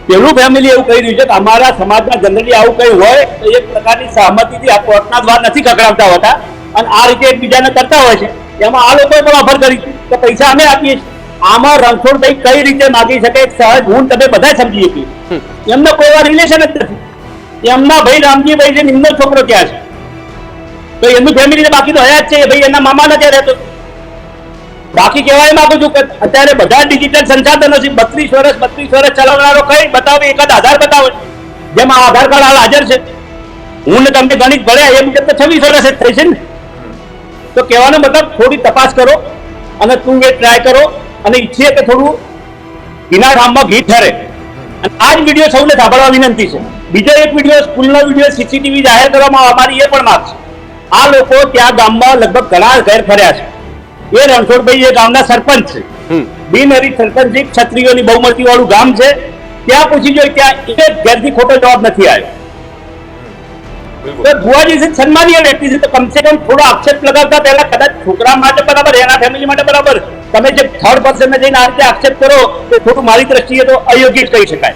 પેલું ફેમિલી એવું કહી રહ્યું છે કે અમારા સમાજમાં જનરલી આવું કંઈ હોય તો એક પ્રકારની સહમતિથી આ કોર્ટના દ્વાર નથી ખખડાવતા હોતા અને આ રીતે એકબીજાને કરતા હોય છે. એમાં આ લોકોએ પણ ઓફર કરી કે પૈસા અમે આપીએ છીએ. આમાં રણછોડભાઈ કઈ રીતે માગી શકે સહજ હું તમે બધા સમજી શકીએ. એમનો કોઈ રિલેશન જ નથી. એમના ભાઈ રામજીભાઈ છે, એમનો છોકરો ક્યાં છે? તો એમની ફેમિલી બાકી તો હયાત છે, ભાઈ એના મામા નથી રહેતો. બાકી કહેવાય માંગુ છું કે અત્યારે બધા ડિજિટલ સંસાધનો છે, 32 વર્ષ ચલાવનારો કઈ બતાવે, એકાદ આધાર બતાવે જેમાં આધાર કાર્ડ હાલ હાજર છે. હું ને તમને ગણિત ભણ્યા એ મુજબ તો 26 વર્ષ જ થઈ છે ને. તો કહેવાનો મતલબ થોડી તપાસ કરો અને તું એ ટ્રાય કરો અને ઈચ્છીએ કે થોડું ઘીના ઠામમાં ઘી ઠરે. અને આ જ વિડીયો સૌને સાંભળવા વિનંતી છે. બીજો એક વિડીયો સ્કૂલનો વિડીયો સીસીટીવી જાહેર કરવામાં અમારી એ પણ માંગ છે. આ લોકો ત્યાં ગામમાં લગભગ ઘણા ઘેર ફર્યા છે. એ રણછોડભાઈ એ ગામના સરપંચ છે, બિનહરીફ સરપંચ છે, ક્ષત્રિયોની બહુમતી વાળું ગામ છે. ત્યાં પૂછી જોઈએ, ત્યાં એક ઘેરથી ખોટો જવાબ નથી આવ્યો. તો ભુવાજી છે સન્માનીય વ્યક્તિ છે, તો કમસે કમ થોડો આક્ષેપ લગાવતા પહેલા કદાચ છોકરા માટે બરાબર, એના ફેમિલી માટે બરાબર, તમે જે થર્ડ પર્સનને જઈને આ રીતે આક્ષેપ કરો તો થોડું મારી દ્રષ્ટિએ તો અયોગ્ય જ કહી શકાય.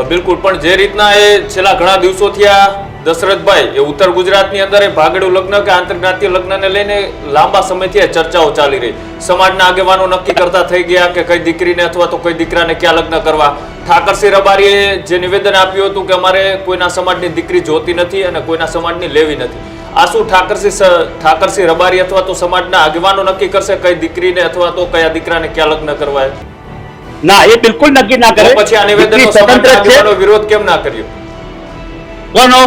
બિલકુલ, પણ જે રીતના એ છેલ્લા ઘણા દિવસોથી આ દશરથભાઈ એ ઉત્તર ગુજરાતની અંદર એ ભાગેડું લગ્ન કે આંતરજ્ઞાતીય લગ્નને લઈને લાંબા સમયથી આ ચર્ચાઓ ચાલી રહી. સમાજના આગેવાનો નક્કી કરતા થઈ ગયા કે કઈ દીકરીને અથવા તો કઈ દીકરાને ક્યાં લગ્ન કરવા. ઠાકરસિંહ રબારીએ જે નિવેદન આપ્યું હતું કે અમારે કોઈના સમાજની દીકરી જોતી નથી અને કોઈના સમાજની લેવી નથી. આ શું ઠાકરસિંહ રબારી અથવા તો સમાજના આગેવાનો નક્કી કરશે કઈ દીકરીને અથવા તો કયા દીકરાને ક્યાં લગ્ન કરવા? ના, એ બિલકુલ નક્કી ના કરે. પછી આ નિવેદનનો સમાજના આગેવાનો વિરોધ કેમ ના કર્યો? કોનો?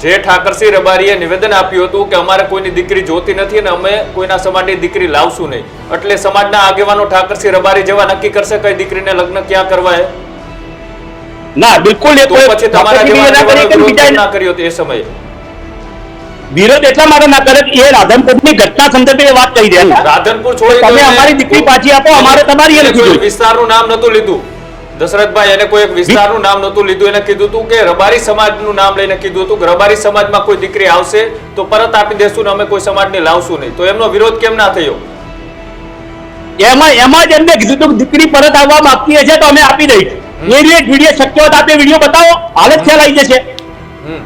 જે ઠાકરસિંહ રબારીએ નિવેદન આપ્યું હતું કે અમારે કોઈની દીકરી જોતી નથી અને અમે કોઈના સમાજની દીકરી લાવશું નહીં, એટલે સમાજના આગેવાનો ઠાકરસિંહ રબારી જેવા નક્કી કરશે કઈ દીકરીને લગ્ન ક્યાં કરવા? ના બિલકુલ એ તો કોઈ પછી તમારા property જેવા ના કરે કે વિરોધ બીજા કેમ ના કર્યો તે સમયે? વિરોધ એટલા માટે ના કરે કે એ રાધનપુરની ઘટના સંદર્ભે એ વાત કહી રહ્યા હતા. રાધનપુર છોડી તમે દો એને- અમારી દીકરી પાછી આપો, અમારે તમારી એ એને નથી કોઈ જોઈ. વિસ્તારનું નામ નતું લીધું દશરથભાઈ, એને કોઈ એક વિસ્તારનું નામ નતું લીધું. એને કીધું હતું કે રબારી સમાજનું નામ લઈને કીધું હતું કે રબારી સમાજમાં કોઈ દીકરી આવશે તો પરત આપી દેશું ને અમે કોઈ સમાજને લાવશું નહીં. તો એમનો વિરોધ કેમ ના થયો? એમાં જ એમને કીધું હતું કે દીકરી પરત આવવા માંગતી હશે તો અમે આપી દઈશું. એ વિડીયો શક્ય હોય તો આપણે વિડીયો બતાવો, હાલત ખ્યાલ આવી જશે.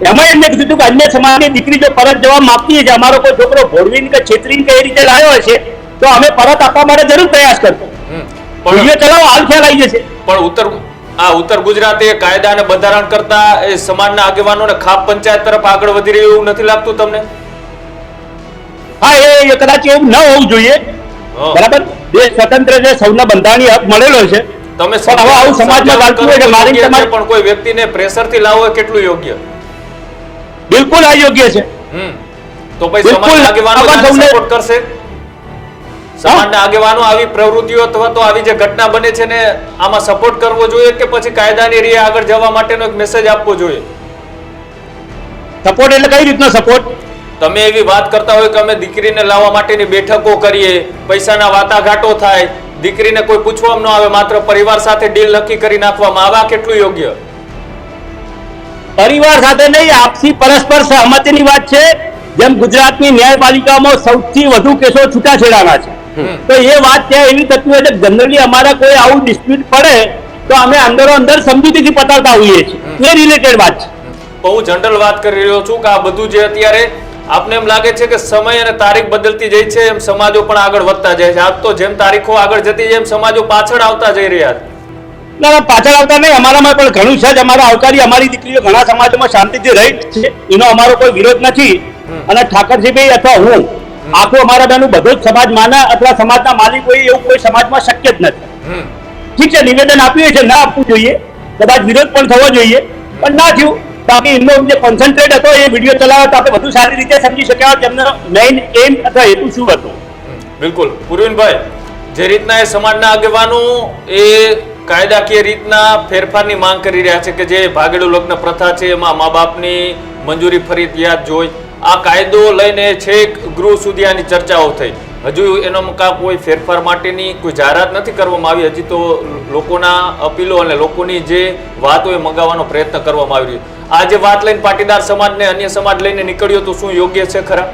એમાં એમને કીધું હતું કે અન્ય સમાજની દીકરી જો પરત જવા માંગતી હશે, અમારો કોઈ છોકરો ભોળવીને કે છેતરીને કે એ રીતે લાવ્યો હશે તો અમે પરત આપવા માટે જરૂર પ્રયાસ કરશું. વિડીયો ચલાવો, હાલ ખ્યાલ આવી જશે. પણ ઉત્તર ગુજરાતે કાયદા અને બંધારણ કરતા એ સમાજના આગેવાનોને ખાપ પંચાયત તરફ આગળ વધી રહ્યું એવું નથી લાગતું તમને? હા, એ કદાચ એવું ન હોવું જોઈએ. હા. બરાબર, દેશ સ્વતંત્ર છે, સૌના બંધારણીય હક મળેલો છે. તમે પણ હવે આવું સમાજમાં ચાલતું હોય કે મારી યોગ્ય છે, સમાજ પણ કોઈ વ્યક્તિને પ્રેશર થી લાવવો એ કેટલું યોગ્ય? બિલકુલ અયોગ્ય છે. તો પછી બિલકુલ, સમાજના આગેવાનો આવા આને સૌને- સપોર્ટ કરશે? સમાજના આગેવાનો આવી પ્રવૃત્તિઓ અથવા તો આવી જે ઘટના બને છે ને આમાં સપોર્ટ કરવો જોઈએ કે પછી કાયદાની રીતે આગળ જવા માટેનો એક મેસેજ આપવો જોઈએ? સપોર્ટ એટલે કઈ રીતનો સપોર્ટ? તમે એવી વાત કરતા હોય કે અમે દીકરીને લાવવા માટેની બેઠકો કરીએ, પૈસાના વાટાઘાટો થાય, દીકરીને કોઈ પૂછવામાં ન આવે, માત્ર પરિવાર સાથે ડીલ નક્કી કરી નાખવામાં આવે, આ કેટલું યોગ્ય? પરિવાર સાથે નહીં, આપસી પરસ્પર સહમતિની વાત છે. જેમ ગુજરાતની ન્યાયપાલિકામાં સૌથી વધુ કેસો છૂટાછેડાના છે, તો એ વાત ત્યાં એવી થતી હોય છે જનરલી અમારા કોઈ આવું ડિસ્પ્યુટ પડે તો અમે અંદરો અંદર સમજૂતીથી પતાવતા હોઈએ છીએ. એ રિલેટેડ વાત છે. બહુ જનરલ વાત કરી રહ્યો છું કે આ બધું જે અત્યારે આપને એમ લાગે છે કે સમય અને તારીખ બદલતી જાય છે એમ સમાજો પણ આગળ વધતા જાય છે. આજ તો જેમ તારીખો આગળ જતી જાય એમ સમાજો પાછળ આવતા જઈ રહ્યા છે. ના, પાછળ આવતા નહીં, અમારામાં પણ ઘણું છે જ. અમારા આવકારી અમારી દીકરીઓ ઘણા સમાજોમાં શાંતિથી રહી છે, એનો અમારો કોઈ વિરોધ નથી. અને ઠાકરજીભાઈ અથવા હું આખું અમારા બેનું બધો જ સમાજ માને અથવા સમાજના માલિક હોય એવું કોઈ સમાજમાં શક્ય જ નથી. ઠીક છે, નિવેદન આપ્યું છે, ના આપવું જોઈએ, કદાચ વિરોધ પણ થવો જોઈએ, પણ ના થયું. બાકી એમનો જે કોન્સન્ટ્રેટ હતો એ વિડીયો ચલાવવા તો આપણે વધુ સારી રીતે સમજી શક્યા કે એમનો મેઇન એમ અથવા હેતુ શું હતો. બિલકુલ પુરવીનભાઈ, જે રીતના એ સમાજના આગેવાનો એ કાયદાકીય રીતના ફેરફારની માંગ કરી રહ્યા છે કે જે ભાગેડુ લગ્ન પ્રથા છે એમાં મા બાપની મંજૂરી ફરજિયાત જોઈ, આ કાયદો લઈને છેક ગૃહ સુધી આની ચર્ચાઓ થઈ. હજુ એનો કોઈ ફેરફાર માટેની કોઈ જાહેરાત નથી કરવામાં આવી. હજી તો લોકોના અપીલો અને લોકોની જે વાતો એ મંગાવવાનો પ્રયત્ન કરવામાં આવી રહ્યો. આ જે વાત લઈને પાટીદાર સમાજને અન્ય સમાજ લઈને નીકળ્યો તો શું યોગ્ય છે ખરા?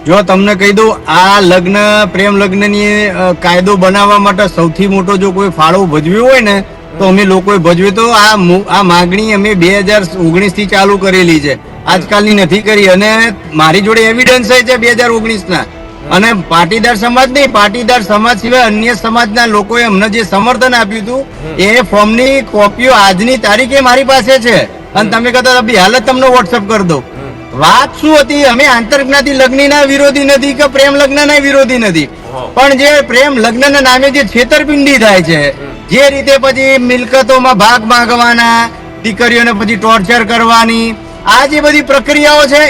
જો તમને કહી દઉં, આ લગ્ન પ્રેમ લગ્નની કાયદો બનાવવા માટે સૌથી મોટો જો કોઈ ફાળો ભજવ્યો હોય ને તો અમે લોકોએ ભજવ્યો. તો આ માગણી અમે 2019 થી ચાલુ કરેલી છે, આજકાલની નથી કરી. અને મારી જોડે એવિડન્સ છે 2019 ના. અને પાટીદાર સમાજ નહીં, પાટીદાર સમાજ સિવાય અન્ય સમાજના લોકોએ અમને જે સમર્થન આપ્યું હતું એ ફોર્મની કોપીઓ આજની તારીખે મારી પાસે છે. અને તમે કહેતા હતા હાલત તમને વોટ્સઅપ કરી દઉં. વાત શું હતી, અમે આંતરજ્ઞાતિ લગ્નના વિરોધી નથી કે પ્રેમ લગ્નના વિરોધી નથી, પણ જે પ્રેમ લગ્નના નામે જે છેતરપિંડી થાય છે, જે રીતે પછી મિલકતોમાં ભાગ માંગવાના, દીકરીઓને પછી ટોર્ચર કરવાની, આ જે બધી પ્રક્રિયાઓ છે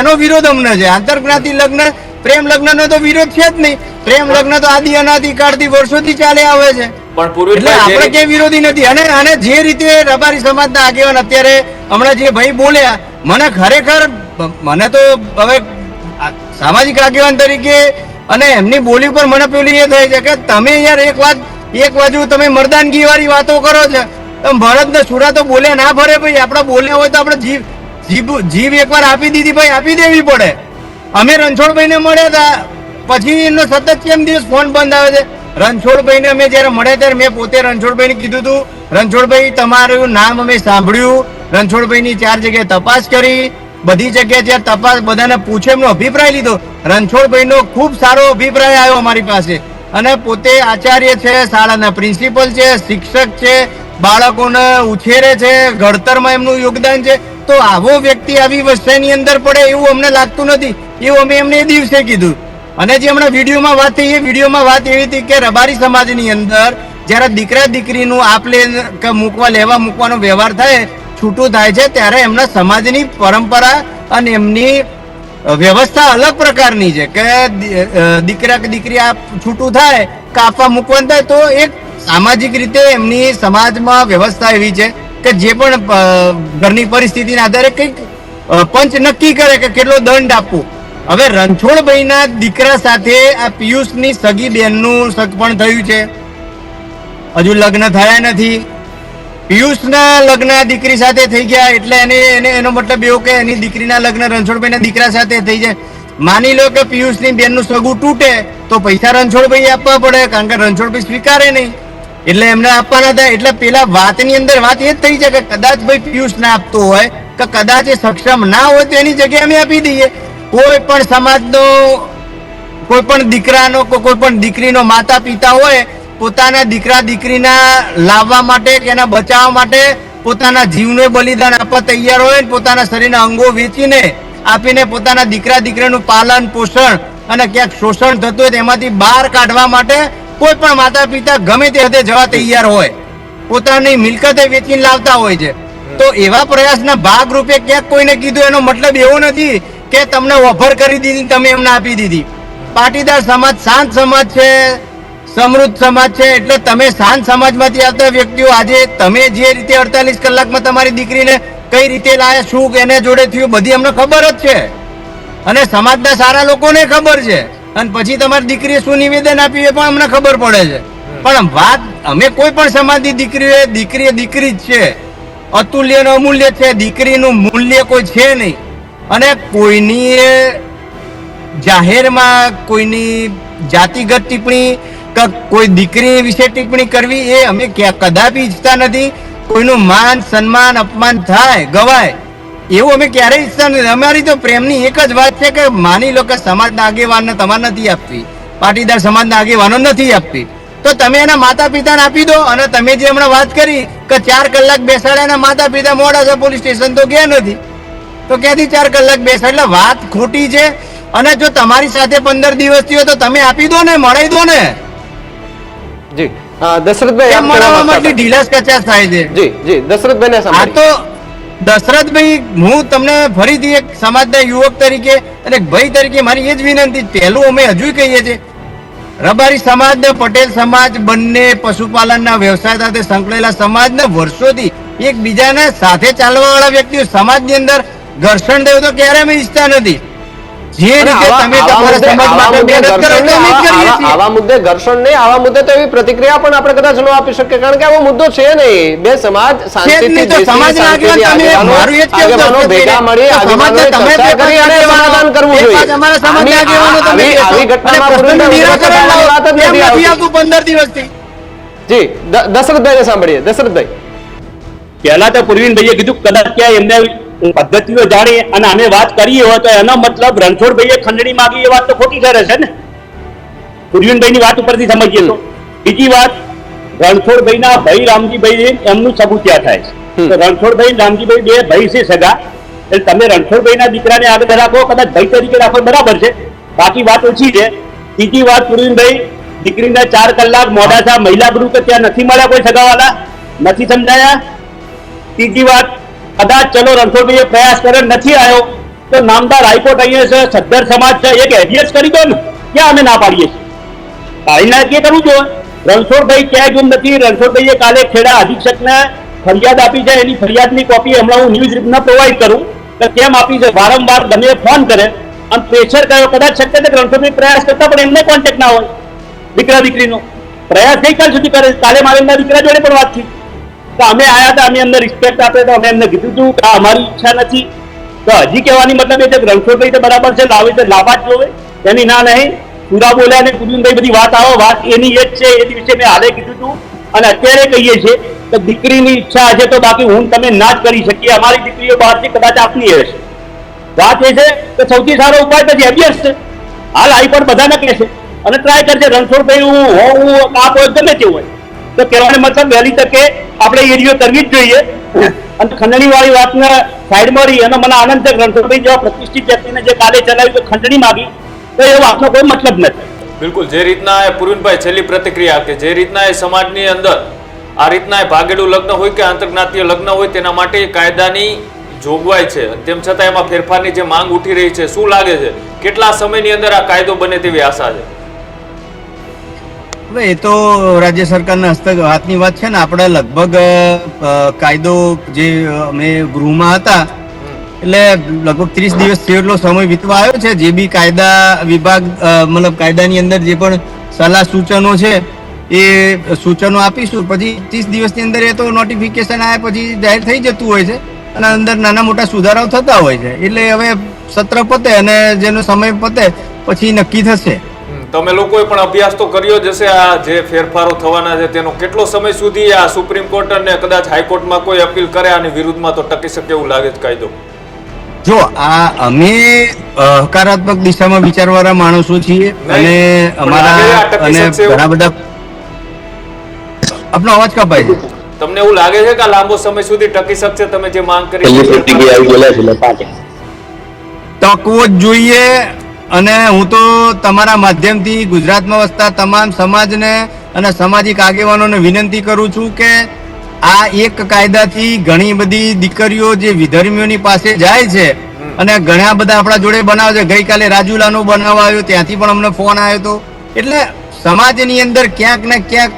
એનો વિરોધ અમને છે. આંતરજ્ઞાતિ લગ્ન પ્રેમ લગ્નનો તો વિરોધ છે જ નહીં. પ્રેમ લગ્ન તો આદિ અનાદિકાળથી વર્ષોથી ચાલે આવે છે, પણ એટલે આપણે ક્યાંય વિરોધી નથી. અને જે રીતે રબારી સમાજના આગેવાન અત્યારે હમણાં જે ભાઈ બોલ્યા, મને ખરેખર મને તો હવે સામાજિક આગેવાન તરીકે અને એમની બોલી પર મને પેલી એ થાય છે કે તમે યાર એક બાજુ તમે મર્દાનગી વાળી વાતો કરો છો, ભરત ને સુરા તો બોલે ના ભરે ભાઈ. આપણે બોલ્યા હોય તો આપણે જીભ એકવાર આપી દીધી ભાઈ, આપી દેવી પડે. અમે રણછોડભાઈ ને મળ્યા હતા, પછી એમનો સતત કેમ દિવસ ફોન બંધ આવે છે. રણછોડભાઈ ને અમે જયારે મળ્યા ત્યારે મેં પોતે રણછોડભાઈ ને કીધું હતું, રણછોડભાઈ તમારું નામ અમે સાંભળ્યું, રણછોડભાઈ ની 4 જગ્યાએ તપાસ કરી, બધી જગ્યાએ જ્યારે તપાસ બધાને પૂછે એમનો અભિપ્રાય લીધો. રણછોડભાઈ નો ખૂબ સારો અભિપ્રાય આવ્યો અમારી પાસે. અને પોતે આચાર્ય છે, શાળાના પ્રિન્સિપલ છે, શિક્ષક છે, બાળકોને ઉછેરે છે, ઘડતરમાં એમનું યોગદાન છે. તો આવો વ્યક્તિ આવી વસ્તુની અંદર પડે એવું અમને લાગતું નથી, એવું અમે એમને એ દિવસે કીધું. અને જે હમણાં વિડીયોમાં વાત થઈ, એ વિડીયોમાં વાત એવી હતી કે રબારી સમાજની અંદર જ્યારે દીકરા દીકરીનું આપલે લેવા મૂકવાનો વ્યવહાર થાય, છૂટું થાય છે, ત્યારે એમના સમાજની પરંપરા અને એમની વ્યવસ્થા અલગ પ્રકારની છે કે દીકરા કે દીકરી આ છૂટું થાય, કાપવા મૂકવાનું થાય તો એક સામાજિક રીતે એમની સમાજમાં વ્યવસ્થા એવી છે કે જે પણ ઘરની પરિસ્થિતિના આધારે કંઈક પંચ નક્કી કરે કે કેટલો દંડ આપવો. હવે રણછોડભાઈના દીકરા સાથે આ પિયુષની સગી બેનનું સગપણ થયું છે, હજુ લગ્ન થયા નથી. પિયુષના લગ્ન દીકરી સાથે થઈ ગયા એટલે એનો મતલબ એવો કે એની દીકરીના લગ્ન રણછોડભાઈના દીકરા સાથે થઈ જાય. માની લો કે પિયુષની બેનનું સગું તૂટે તો પૈસા રણછોડભાઈ આપવા પડે, કારણ કે રણછોડભાઈ સ્વીકારે નહીં એટલે એમને આપવાના થાય. એટલે પેલા વાતની અંદર વાત એ જ થઈ છે કે કદાચ ભાઈ પિયુષ ના આપતો હોય કે કદાચ એ સક્ષમ ના હોય તો એની જગ્યાએ અમે આપી દઈએ. કોઈ પણ સમાજનો, કોઈ પણ દીકરાનો, કોઈ પણ દીકરીનો માતા પિતા હોય પોતાના દીકરા દીકરીના લાવવા માટે કે એના બચાવવા માટે પોતાના જીવનું બલિદાન આપવા તૈયાર હોય, પોતાના શરીરના અંગો વેચીને આપીને પોતાના દીકરા દીકરીનું પાલન પોષણ અને ક્યાંક શોષણ થતું હોય તેમાંથી બહાર કાઢવા માટે કોઈ પણ માતા પિતા ગમે તે હદે જવા તૈયાર હોય, પોતાની મિલકતે વેચીને લાવતા હોય છે. તો એવા પ્રયાસના ભાગરૂપે ક્યાંક કોઈને કીધું એનો મતલબ એવો નથી કે તમને ઓફર કરી દીધી તમે એમને આપી દીધી. પાટીદાર સમાજ શાંત સમાજ છે, સમૃદ્ધ સમાજ છે, એટલે તમે શાંત સમાજમાંથી આવતા વ્યક્તિઓ આજે તમે જે રીતે 48 કલાકમાં તમારી દીકરીને કઈ રીતે લાયા, શું એને જોડે થયું, બધી અમને ખબર જ છે અને સમાજના સારા લોકોને ખબર છે. અને પછી તમારી દીકરીએ શું નિવેદન આપ્યું એ પણ અમને ખબર પડે છે. પણ વાત અમે કોઈ પણ સમાજની દીકરી દીકરી જ છે, અતુલ્ય અમૂલ્ય છે. દીકરીનું મૂલ્ય કોઈ છે નહીં અને કોઈની જાહેરમાં કોઈની જાતિગત ટિપ્પણી કે કોઈ દીકરી વિશે ટિપ્પણી કરવી એ અમે કદાપી ઈચ્છતા નથી. કોઈનું માન સન્માન અપમાન થાય, ગવાય એવું અમે ક્યારેય ઈચ્છતા નથી. અમારી તો પ્રેમની એક જ વાત છે કે માની લો કે સમાજના આગેવાનને તમારે નથી આપવી, પાટીદાર સમાજના આગેવાનો નથી આપવી, તો તમે એના માતા પિતાને આપી દો. અને તમે જે હમણાં વાત કરી કે 4 કલાક બેસાડ્યા એના માતા પિતા મોડાસા પોલીસ સ્ટેશન તો ગયા નથી, તો ક્યાંથી 4 કલાક બેસાડ? એટલે વાત ખોટી છે. અને જો તમારી સાથે 15 દિવસ થયો તો તમે આપી દો ને, મળાઈ દો ને. જી દશરથભાઈ, આપ મળવામાં એટલી ઢીલાસ કચાશ થાય છે. જી જી દશરથભાઈને આ સાંભળીએ. તો દશરથભાઈ, હું તમને ફરીથી એક સમાજના યુવક તરીકે અને એક ભાઈ તરીકે મારી એ જ વિનંતી, પહેલું અમે હજુ કહીએ છીએ, રબારી સમાજ ને પટેલ સમાજ બંને પશુપાલનના વ્યવસાય સાથે સંકળાયેલા સમાજને વર્ષોથી એકબીજાને સાથે ચાલવા વાળા વ્યક્તિઓ, સમાજની અંદર ઘર્ષણ થયું તો ક્યારે અમે ઈચ્છતા નથી. જે રીતે તમે તમારા સમાજ માટે મહેનત કરો એટલે અમે જ કરીએ છીએ. આવા મુદ્દે ઘર્ષણ નહીં, આવા મુદ્દે તો એવી પ્રતિક્રિયા પણ આપણે કદાચ ન આપી શકીએ, કારણ કે આવો મુદ્દો છે નહીં. બે સમાજ શાંતિથી બેસી, સમાજના શાંતિથી મારું એ જ કહેવું આગેવાનો છે ભેગા મળી આગેવાનોએ ચર્ચા કરી અને સમાધાન કરવું જોઈએ. અમારા સમાજના આગેવાનો તમે આવી ઘટનામાં પ્રશ્નનું નિરાકરણ લાવો. વાત જ નથી નથી આવતી. આવતું 15 દિવસથી. જી દશરથભાઈને સાંભળીએ. દશરથભાઈ, પહેલા તો પુરવીનભાઈએ કીધું કદાચ ક્યાં એમને પદ્ધતિઓ જાણી અને અમે વાત કરી હોય તો એનો મતલબ રણછોડભાઈએ ખંડણી માંગી એ વાત તો ખોટી ઠરે છે ને. પુરવીનભાઈની વાત ઉપરથી સમજીએ તો. બીજી વાત, રણછોડભાઈના ભાઈ રામજીભાઈ એમનું સગું ત્યાં થાય છે. તો રણછોડભાઈ રામજીભાઈ બે ભાઈ છે સગા, એટલે તમે રણછોડભાઈના દીકરાને આગળ રાખો, કદાચ ભાઈ તરીકે રાખો બરાબર છે, બાકી વાત ઓછી છે. ત્રીજી વાત, પુરવીનભાઈ દીકરીને 4 કલાક મોડાસા મહિલા ગૃહ કે ત્યાં નથી મળ્યા કોઈ સગાવાલા, નથી સમજાયા. ત્રીજી વાત, કદાચ ચલો રણછોડભાઈએ પ્રયાસ કરે નથી આવ્યો તો નામદાર હાઈકોર્ટ અહીંયા છે, સદ્ધર સમાજ છે, એક એડ્રેસ કરી દો ને, ક્યાં અમે ના પાડીએ છીએ? પાડીને કે કરવું જોઈએ. રણછોડભાઈ ક્યાંય ગુમ નથી. રણછોડભાઈએ કાલે ખેડા અધિક્ષકને ફરિયાદ આપી છે, એની ફરિયાદની કોપી હમણાં હું ન્યૂઝ રીપને પ્રોવાઈડ કરું કે કેમ આપી છે. વારંવાર ગમે ફોન કરે અને પ્રેશર કર્યો. કદાચ શક્ય છે કે રણછોડભાઈ પ્રયાસ કરતા પણ એમને કોન્ટેક્ટ ના હોય. દીકરા દીકરીનો પ્રયાસ ગઈકાલ સુધી કરે. કાલે મારે એમના દીકરા જોડે પણ વાત થઈ તો અમે આયા હતા, અમે એમને રિસ્પેક્ટ આપે તો અમે એમને કીધું હતું કે અમારી ઈચ્છા નથી. તો હજી કહેવાની મતલબ એ છે કે રણછોડભાઈ તો બરાબર છે, લાવે તો લાવવા જ જોવે, એની ના નહીં. પૂરા બોલ્યા અને પુરવીનભાઈ બધી વાત આવો, વાત એની એ જ છે. એ દિવસે મેં હાલે કીધું હતું અને અત્યારે કહીએ છીએ કે દીકરીની ઈચ્છા હશે તો બાકી હું તમે ના જ કરી શકીએ. અમારી દીકરીઓ બહારથી કદાચ આપની હશે. વાત એ છે કે સૌથી સારો ઉપાય પછી એબિયસ છે. હાલ આઈ પણ બધાને કહે છે અને ટ્રાય કરશે. રણછોડભાઈ હું આપ હોય ગમે તે હોય તો કહેવાનો મતલબ વહેલી તકે આપણે એરિયો કરવી જ જોઈએ. અને ખંડણી વાળી વાતને સાઈડમાં રહી એનો મને આનંદ છે. રણછોડભાઈ જેવા પ્રતિષ્ઠિત વ્યક્તિને જે કાલે ચલાવ્યું તો ખંડણી માગી તો એ વાતનો કોઈ મતલબ નથી. બિલકુલ, જે રીતના પુરવીનભાઈ છેલ્લી પ્રતિક્રિયા કે જે રીતના એ સમાજની અંદર આ રીતના એ ભાગેડું લગ્ન હોય કે આંતરજ્ઞાતીય લગ્ન હોય તેના માટે કાયદાની જોગવાઈ છે, તેમ છતાં એમાં ફેરફારની જે માંગ ઉઠી રહી છે, શું લાગે છે કેટલા સમયની અંદર આ કાયદો બને તેવી આશા છે? હવે એ તો રાજ્ય સરકારના હસ્તક હાથની વાત છે ને. આપણે લગભગ કાયદો જે અમે ગૃહમાં હતા એટલે લગભગ 30 દિવસ જેટલો સમય વીતવા આવ્યો છે. જે બી કાયદા વિભાગ મતલબ કાયદાની અંદર જે પણ સલાહ સૂચનો છે એ સૂચનો આપીશું. પછી 30 દિવસની અંદર એ તો નોટિફિકેશન આવે પછી જાહેર થઈ જતું હોય છે અને અંદર નાના મોટા સુધારાઓ થતા હોય છે. એટલે હવે સત્ર પતે અને જેનો સમય પતે પછી નક્કી થશે. તમે લોકોએ પણ અભ્યાસ તો કર્યો જ હશે આ જે ફેરફારો થવાના છે તેનો. કેટલો સમય સુધી આ સુપ્રીમ કોર્ટ અને કદાચ હાઈકોર્ટમાં કોઈ અપીલ કરે આની વિરુદ્ધમાં તો ટકી શકે એવું લાગે છે કાયદો? જો આ અમે હકારાત્મક દિશામાં વિચારવાળા માણસો છીએ અને અમારા અને ઘણા બધા આપનો અવાજ કપાય છે. તમને એવું લાગે છે કે આ લાંબો સમય સુધી ટકી શકશે તમે જે માંગ કરી? ટકવો જ જોઈએ. અને હું તો તમારા માધ્યમથી ગુજરાતમાં વસતા તમામ સમાજને અને સામાજિક આગેવાનોને વિનંતી કરું છું કે આ એક કાયદાથી ઘણી બધી દીકરીઓ જે વિધર્મીઓની પાસે જાય છે અને ઘણા બધા આપણા જોડે બનાવે છે. ગઈકાલે રાજુલાનો બનાવ આવ્યો, ત્યાંથી પણ અમને ફોન આવ્યો હતો. એટલે સમાજની અંદર ક્યાંક ને ક્યાંક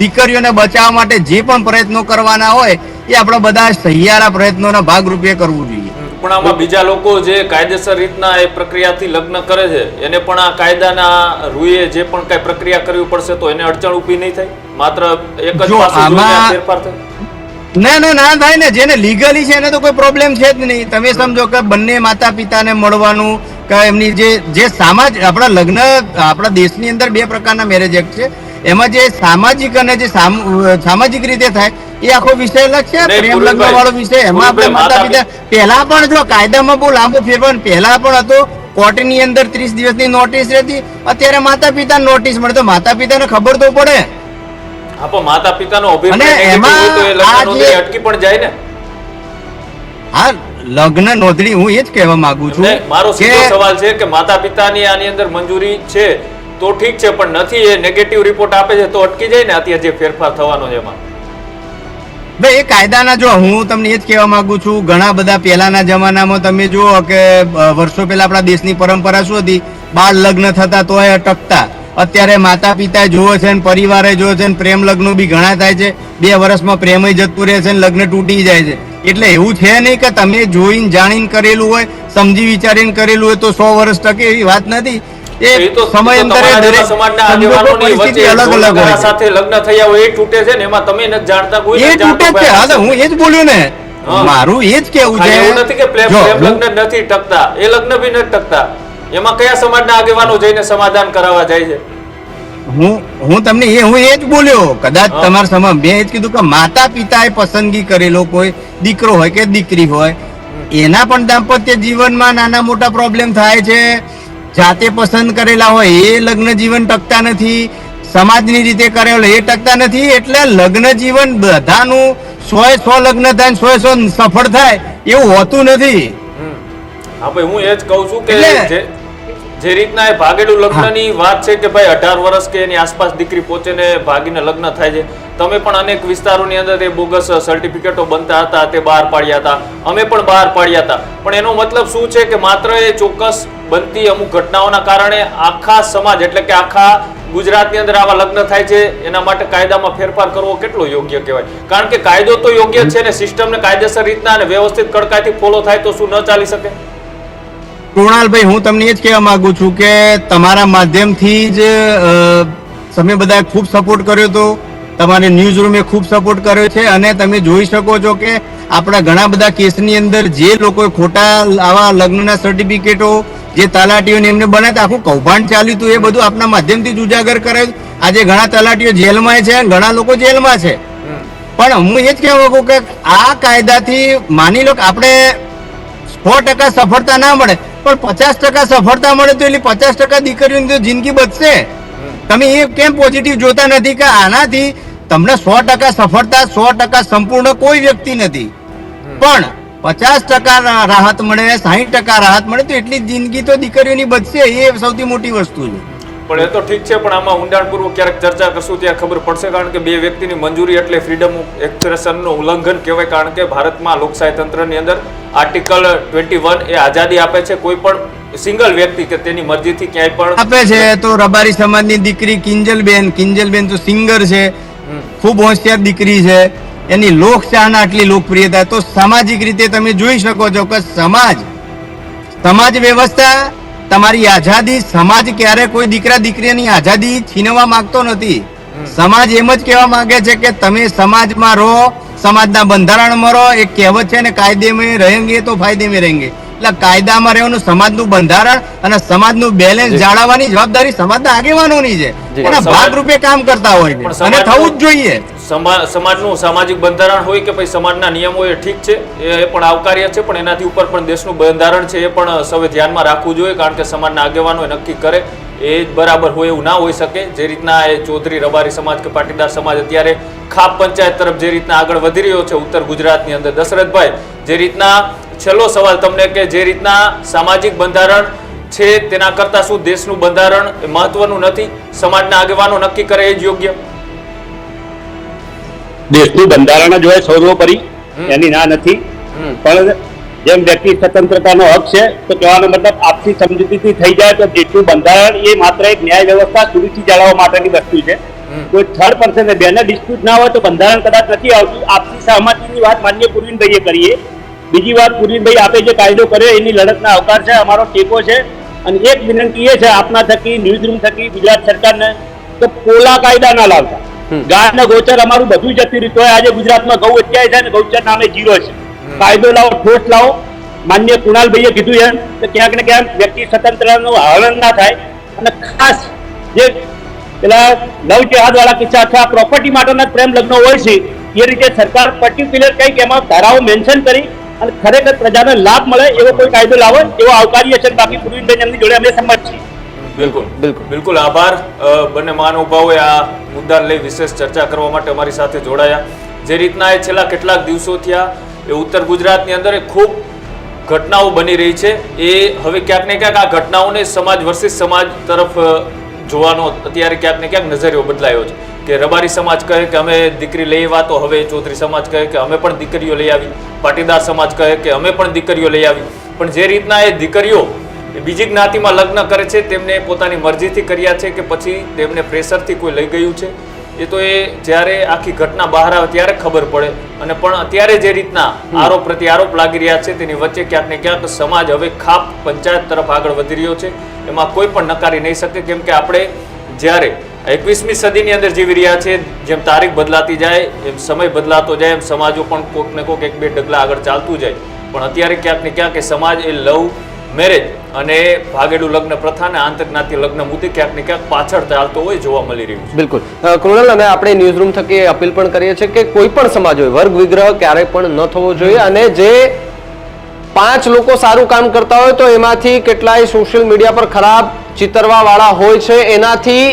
દીકરીઓને બચાવવા માટે જે પણ પ્રયત્નો કરવાના હોય એ આપણે બધા સહિયારા પ્રયત્નોના ભાગરૂપે કરવું જોઈએ. પણ આમાં બીજા લોકો જે કાયદેસર રીતના એ પ્રક્રિયાથી લગ્ન કરે છે એને પણ આ કાયદાના રૂએ જે પણ કઈ પ્રક્રિયા કરવી પડશે તો એને અડચણ ઊભી નહીં થાય? માત્ર એક જ પાસું જોઈને ફેરફાર થાય? ના થાય ને. જેને લીગલી છે એને તો કોઈ પ્રોબ્લેમ છે જ નહીં. તમે સમજો કે બંને માતા પિતાને મળવાનું કે એમની જે આપણા લગ્ન આપણા દેશની અંદર 2 પ્રકારના મેરેજ એક્ટ છે. એમાં જે સામાજિક અને જે સામાજિક રીતે થાય એ આખો વિષય અલગ છે. પ્રેમ લગ્ન વાળો વિષય એમાં આપણે માતા પિતા પહેલા પણ જો કાયદામાં બહુ લાંબો ફેરફાર પહેલા પણ હતો. કોર્ટની અંદર 30 દિવસની નોટિસ રહેતી. અત્યારે માતા પિતા નોટિસ મળે તો માતા પિતાને ખબર તો પડે. માતા પિતાનો અભિપ્રાય નેગેટિવ હોય તો એ લગ્ન નોંધણી અટકી પણ જાય ને. હા, લગ્ન નોંધણી હું એ જ કહેવા માંગુ છું. મારો સીધો સવાલ છે કે માતા પિતાની આની અંદર મંજૂરી છે તો ઠીક છે, પણ નથી એ નેગેટિવ રિપોર્ટ આપે છે તો અટકી જાય ને અત્યારે જે ફેરફાર થવાનો છે એમાં? ભાઈ એ કાયદાના જો હું તમને એ જ કહેવા માંગુ છું. ઘણા બધા પહેલાના જમાનામાં તમે જુઓ કે વર્ષો પહેલા આપણા દેશની પરંપરા શું હતી? બાળ લગ્ન થતા તોય અટકતા. અત્યારે માતા પિતા જોવે છે ને પરિવારે જોવે છે ને પ્રેમ લગ્નો બી ઘણા થાય છે. 2 વર્ષમાં પ્રેમ જતું રહે છે ને લગ્ન તૂટી જાય છે. એટલે એવું છે નહીં કે તમે જોઈને જાણીને કરેલું હોય, સમજી વિચારીને કરેલું હોય તો 100 વર્ષ ટકે એવી વાત નથી. એ સમયાંતરે દરેક સંજોગોની પરિસ્થિતિ અલગ અલગ હોય સાથે લગ્ન થયા હોય એ તૂટે છે ને એમાં તમે નથી જાણતા કોઈ એ તૂટે છે. હા, હું એ જ બોલ્યો ને. મારું એ જ કેવું છે એવું નથી કે પ્રેમ લગ્ન નથી ટકતા, એ લગ્ન બી નથી ટકતા. એમાં કયા સમાજના આગેવાનો જઈને સમાધાન કરાવવા જાય છે? હું તમને હું એ જ બોલ્યો. કદાચ તમારા સમા મેં એ જ કીધું કે માતા પિતાએ પસંદગી કરેલો કોઈ દીકરો હોય કે દીકરી હોય એના પણ દાંપત્ય જીવનમાં નાના મોટા પ્રોબ્લેમ થાય છે. જાતે પસંદ કરેલા હોય એ લગ્ન જીવન ટકતા નથી. સમાજની રીતે કરેલો એ ટકતા નથી. એટલે લગ્ન જીવન બધાનું 100 લગ્ન થાય 100 સફળ થાય એવું હોતું નથી. હા ભાઈ, હું એ જ કહું છું કે જે રીતના એ ભાગેલું લગ્નની વાત છે કે ભાઈ 18 વર્ષ કે એની આસપાસ દીકરી પહોંચે ને ભાગીને લગ્ન થાય છે. તમે પણ અનેક વિસ્તારોની અંદર એ બોગસ સર્ટિફિકેટો બનતા હતા તે બહાર પાડ્યા હતા, અમે પણ બહાર પાડ્યા હતા. પણ એનો મતલબ શું છે કે માત્ર એ ચોક્કસ બનતી અમુક ઘટનાઓના કારણે આખા સમાજ એટલે કે આખા ગુજરાતની અંદર આવા લગ્ન થાય છે એના માટે કાયદામાં ફેરફાર કરવો કેટલો યોગ્ય કહેવાય? કારણ કે કાયદો તો યોગ્ય છે ને સિસ્ટમને કાયદેસર રીતના અને વ્યવસ્થિત કડકાઈથી ફોલો થાય તો શું ન ચાલી શકે? કૃણાલભાઈ, હું તમને એ જ કહેવા માંગુ છું કે તમારા માધ્યમથી જ તમે બધાએ ખૂબ સપોર્ટ કર્યો હતો. તમારે ન્યૂઝ રૂમે ખૂબ સપોર્ટ કર્યો છે અને તમે જોઈ શકો છો કે આપણા ઘણા બધા કેસની અંદર જે લોકોએ ખોટા આવા લગ્નના સર્ટિફિકેટો જે તલાટીઓને એમને બનાવતા આખું કૌભાંડ ચાલ્યું હતું એ બધું આપણા માધ્યમથી જ ઉજાગર કરાયું. આજે ઘણા તલાટીઓ જેલમાં છે, ઘણા લોકો જેલમાં છે. પણ હું એ જ કહેવા માંગુ કે આ કાયદાથી માની લો કે આપણે 100% સફળતા ના મળે પણ 50% સફળતા મળે તો એટલે 50% દીકરીઓની જિંદગી બચશે. તમે એ કેમ પોઝિટિવ જોતા નથી કે આનાથી તમને 100% સફળતા 100% સંપૂર્ણ કોઈ વ્યક્તિ નથી, પણ 50% રાહત મળે, 60% રાહત મળે તો એટલી જિંદગી તો દીકરીઓની બચશે. એ સૌથી મોટી વસ્તુ છે. પણ એ તો ઠીક છે, પણ આમાં ઊંડાણપૂર્વક ક્યારેક ચર્ચા કરશું ત્યાં ખબર પડશે. કારણ કે 2 વ્યક્તિની મંજૂરી એટલે ફ્રીડમ ઓફ એક્સપ્રેશનનું ઉલ્લંઘન કહેવાય. કારણ કે ભારતમાં લોકશાહી તંત્રની અંદર આર્ટિકલ 21 એ આઝાદી આપે છે કોઈ પણ સિંગલ વ્યક્તિ કે તેની મરજીથી ક્યાંય પણ આપે છે તો રબારી સમાજની દીકરી કિંજલબેન તો સિંગર છે, ખૂબ હોશિયાર દીકરી છે, એની લોકચાહના આટલી લોકપ્રિયતા, તો સામાજિક રીતે તમે જોઈ શકો છો કે સમાજ વ્યવસ્થા, તમારી આઝાદી, સમાજ ક્યારે કોઈ દીકરા દીકરીની આઝાદી છીનવા માંગતો નથી. સમાજ એમ જ કહેવા માંગે છે કે તમે સમાજમાં રહો, સમાજના બંધારણમાં રહો. એક કહેવત છે ને, કાયદે મેં રહેંગે તો ફાયદે મેં રહેંગે. એટલે કાયદામાં રહેવાનું, સમાજનું બંધારણ અને સમાજનું બેલેન્સ જાળવવાની જવાબદારી સમાજના આગેવાનોની છે. એના ભાગરૂપે કામ કરતા હોય છે અને થવું જ જોઈએ. સમાજનું સામાજિક બંધારણ હોય કે પછી સમાજના નિયમો એ ઠીક છે, એ પણ આવકાર્ય છે, પણ એનાથી ઉપર પણ દેશનું બંધારણ છે એ પણ સૌએ ધ્યાનમાં રાખવું જોઈએ. કારણ કે સમાજના આગેવાનો નક્કી કરે એ જ બરાબર હોય એવું ના હોઈ શકે. જે રીતના એ ચૌધરી રબારી સમાજ કે પાટીદાર સમાજ અત્યારે ખાપ પંચાયત તરફ જે રીતના આગળ વધી રહ્યો છે ઉત્તર ગુજરાતની અંદર, દશરથભાઈ, જે રીતના છેલ્લો સવાલ તમને કે જે રીતના સામાજિક બંધારણ છે તેના કરતા શું દેશનું બંધારણ મહત્વનું નથી? સમાજના આગેવાનો નક્કી કરે એ જ યોગ્ય? દેશનું બંધારણ જ હોય સર્વોપરી, એની ના નથી, પણ જેમ વ્યક્તિ સ્વતંત્રતાનો હક છે તો કહેવાનો મતલબ આપસી સમજૂતીથી થઈ જાય તો દેશનું બંધારણ એ માત્ર એક ન્યાય વ્યવસ્થા સુનિશ્ચિત જાળવવા માટેની વસ્તુ છે. કોઈ થર્ડ પર્સન બેને ડિસ્પ્યુટ ના હોય તો બંધારણ કદાચ નથી આવતું. આપસી સહમતિની વાત માન્ય પુરવીનભાઈએ કરીએ. બીજી વાત, પુરવીનભાઈ આપે જે કાયદો કર્યો એની લડતના અવકાર છે, અમારો ટેકો છે. અને એક વિનંતી એ છે આપના થકી, ન્યૂઝ રૂમ થકી ગુજરાત સરકારને, તો પોલા કાયદા ના લાવતા. ગાય ને ગૌચર અમારું બધું જતી રહ્યું હોય. આજે ગુજરાતમાં ગૌ હત્યા છે અને ગૌચર નામે 0 છે. કાયદો લાવો, ઠોસ લાવો. માન્ય કુણાલભાઈએ કીધું એમ કે ક્યાંક ને ક્યાંક વ્યક્તિ સ્વતંત્રનું હરણ ના થાય. અને ખાસ જે પેલા લવ જેહાદ વાળા કિસ્સા અથવા પ્રોપર્ટી માટેના પ્રેમ લગ્ન હોય છે એ રીતે સરકાર પર્ટિક્યુલર કંઈક એમાં ધારાઓ મેન્શન કરી અને ખરેખર પ્રજાને લાભ મળે એવો કોઈ કાયદો લાવો એવો આવકાર્ય છે. બાકી પુરવીનભાઈ એમની જોડે અમે સંમત છીએ. બિલકુલ આભાર. બંને મહાનુભાવોએ આ મુદ્દાને લઈ વિશેષ ચર્ચા કરવા માટે અમારી સાથે જોડાયા. જે રીતના એ છેલ્લા કેટલાક દિવસો થયા એ ઉત્તર ગુજરાતની અંદર ખૂબ ઘટનાઓ બની રહી છે. એ હવે ક્યાંક ને ક્યાંક આ ઘટનાઓને સમાજ વર્સિસ સમાજ તરફ જોવાનો અત્યારે ક્યાંક ને ક્યાંક નજરિયો બદલાયો છે. કે રબારી સમાજ કહે કે અમે દીકરી લઈ આવ્યા, તો હવે ચૌધરી સમાજ કહે કે અમે પણ દીકરીઓ લઈ આવી, પાટીદાર સમાજ કહે કે અમે પણ દીકરીઓ લઈ આવી. પણ જે રીતના એ દીકરીઓ બીજી જ્ઞાતિમાં લગ્ન કરે છે, તેમને પોતાની મરજીથી કર્યા છે કે પછી તેમને પ્રેશરથી કોઈ લઈ ગયું છે, એ તો એ જ્યારે આખી ઘટના બહાર આવે ત્યારે ખબર પડે. અને પણ અત્યારે જે રીતના આરોપ પ્રતિ આરોપ લાગી રહ્યા છે તેની વચ્ચે ક્યાંક ને ક્યાંક સમાજ હવે ખાપ પંચાયત તરફ આગળ વધી રહ્યો છે. એમાં કોઈ પણ નકારી નહીં શકે. કેમ કે આપણે જ્યારે 21મી સદીની અંદર જીવી રહ્યા છે, જેમ તારીખ બદલાતી જાય એમ સમય બદલાતો જાય એમ સમાજો પણ કોઈક ને કોઈક એક બે ડગલા આગળ ચાલતું જાય. પણ અત્યારે ક્યાંક ને ક્યાંક એ સમાજ એ લવ મેરેજ અને ભાગેડું લગ્ન પ્રથા અને આંતરજ્ઞાતીય લગ્ન મુદ્દે ક્યાંક ને ક્યાંક પાછળ ચાલતો હોય જોવા મળી રહ્યું છે. બિલકુલ કૃણાલ, અને આપણે ન્યૂઝ રૂમ થકી અપીલ પણ કરીએ છીએ કે કોઈ પણ સમાજ હોય વર્ગ વિગ્રહ ક્યારેય પણ ન થવો જોઈએ. અને જે 5 લોકો સારું કામ કરતા હોય તો એમાંથી કેટલાય સોશિયલ મીડિયા પર ખરાબ ચિતરવા વાળા હોય છે, એનાથી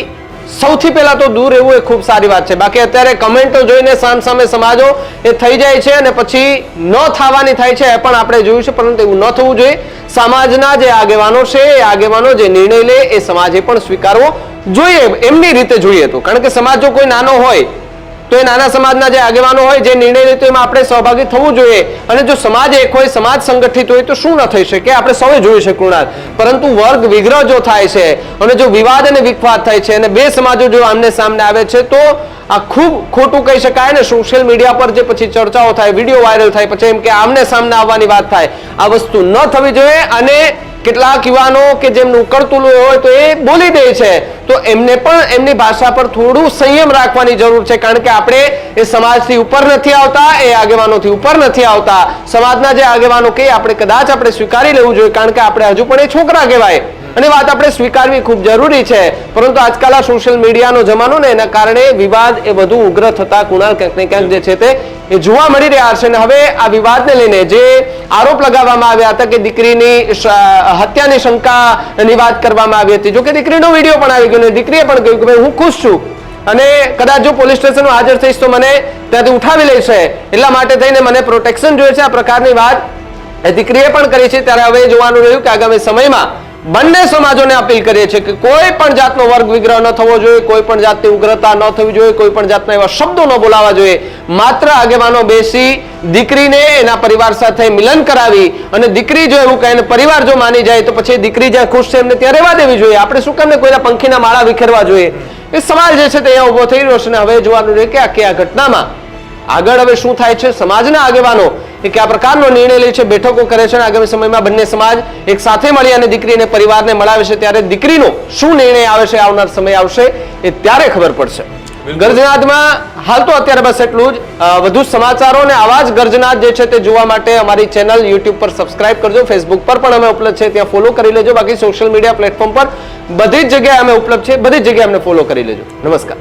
સૌથી પહેલા તો દૂર રહેવું એ ખૂબ સારી વાત છે. બાકી અત્યારે કમેન્ટો જોઈને સામે સમાજો એ થઈ જાય છે અને પછી ન થવાની થાય છે, એ પણ આપણે જોયું છે. પરંતુ એવું ન થવું જોઈએ. સમાજના જે આગેવાનો છે એ આગેવાનો જે નિર્ણય લે એ સમાજે પણ સ્વીકારવો જોઈએ, એમની રીતે જોઈએ તો. કારણ કે સમાજ જો કોઈ નાનો હોય તો એ નાના સમાજના જે આગેવાનો હોય જે નિર્ણય લે તો એમાં આપણે સહભાગી થવું જોઈએ. અને જો સમાજ એક હોય, સમાજ સંગઠિત હોય તો શું ન થઈ શકે, આપણે સૌએ જોયું છે કૃણાલ. પરંતુ વર્ગ વિગ્રહ જો થાય છે અને જો વિવાદ અને વિખવાદ થાય છે અને બે સમાજો જો આમને સામને આવે છે તો આ ખૂબ ખોટું કહી શકાય. ને સોશિયલ મીડિયા પર જે પછી ચર્ચાઓ થાય, વિડીયો વાયરલ થાય, પછી એમ કે આમને સામને આવવાની વાત થાય, આ વસ્તુ ન થવી જોઈએ. અને કેટલાક યુવાનો કે જેમનું ઉકળતું હોય તો એ બોલી દે છે, તો એમને પણ એમની ભાષા પર થોડું સંયમ રાખવાની જરૂર છે. કારણ કે આપણે એ સમાજથી ઉપર નથી આવતા, એ આગેવાનોથી ઉપર નથી આવતા. સમાજના જે આગેવાનો કે આપણે કદાચ આપણે સ્વીકારી લેવું જોઈએ, કારણ કે આપણે હજુ પણ એ છોકરા કહેવાય અને વાત આપણે સ્વીકારવી ખૂબ જરૂરી છે. પરંતુ આજકાલ આ સોશિયલ મીડિયાનો જમાનો ને એના કારણે વિવાદ એ વધુ ઉગ્ર થતા કુણાલ ક્યાંક ને ક્યાંક જે છે તે એ જોવા મળી રહ્યા છે. અને હવે આ વિવાદને લઈને જે આરોપ લગાવવામાં આવ્યા હતા કે દીકરીની હત્યાની શંકાની વાત કરવામાં આવી હતી, જો કે દીકરીનો વિડીયો પણ આવી ગયો અને દીકરીએ પણ કહ્યું કે ભાઈ હું ખુશ છું અને કદાચ જો પોલીસ સ્ટેશનમાં હાજર થઈશ તો મને ત્યાંથી ઉઠાવી લેશે, એટલા માટે થઈને મને પ્રોટેક્શન જોઈએ છે. આ પ્રકારની વાત દીકરીએ પણ કરી છે. ત્યારે હવે જોવાનું રહ્યું કે આગામી સમયમાં બંને સમાજોને અપીલ કરીએ છીએ કે કોઈ પણ જાતનો વર્ગ વિગ્રહ ન થવો જોઈએ, કોઈ પણ જાતની ઉગ્રતા ન થવી જોઈએ, કોઈ પણ જાતના એવા શબ્દો ન બોલાવા જોઈએ. માત્ર આગેવાનો બેસી દીકરીને એના પરિવાર સાથે મિલન કરાવી અને દીકરી જો એવું કહે, પરિવાર જો માની જાય તો પછી દીકરી જ્યાં ખુશ છે એમને ત્યાં રહેવા દેવી જોઈએ. આપણે શું કામ કોઈના પંખીના માળા વિખેરવા જોઈએ? એ સવાલ જે છે તે અહીંયા ઉભો થઈ રહ્યો છે. અને હવે જોવાનું રહે કે આ ઘટનામાં આગળ હવે શું થાય છે. સમાજના આગેવાનો એ કયા પ્રકારનો નિર્ણય લે છે, બેઠકો કરે છે અને આગામી સમયમાં બંને સમાજ એક સાથે મળી અને દીકરી અને પરિવારને મળાવે છે ત્યારે દીકરીનો શું નિર્ણય આવે છે, આવનાર સમય આવશે એ ત્યારે ખબર પડશે. ગર્જનાદમાં હાલ તો અત્યારે બસ એટલું જ. વધુ સમાચારો અને આવા જ ગર્જનાદ જે છે તે જોવા માટે અમારી ચેનલ યુટ્યુબ પર સબસ્ક્રાઇબ કરજો. ફેસબુક પર પણ અમે ઉપલબ્ધ છે, ત્યાં ફોલો કરી લેજો. બાકી સોશિયલ મીડિયા પ્લેટફોર્મ પર બધી જ જગ્યાએ અમે ઉપલબ્ધ છે, બધી જ જગ્યાએ અમને ફોલો કરી લેજો. નમસ્કાર.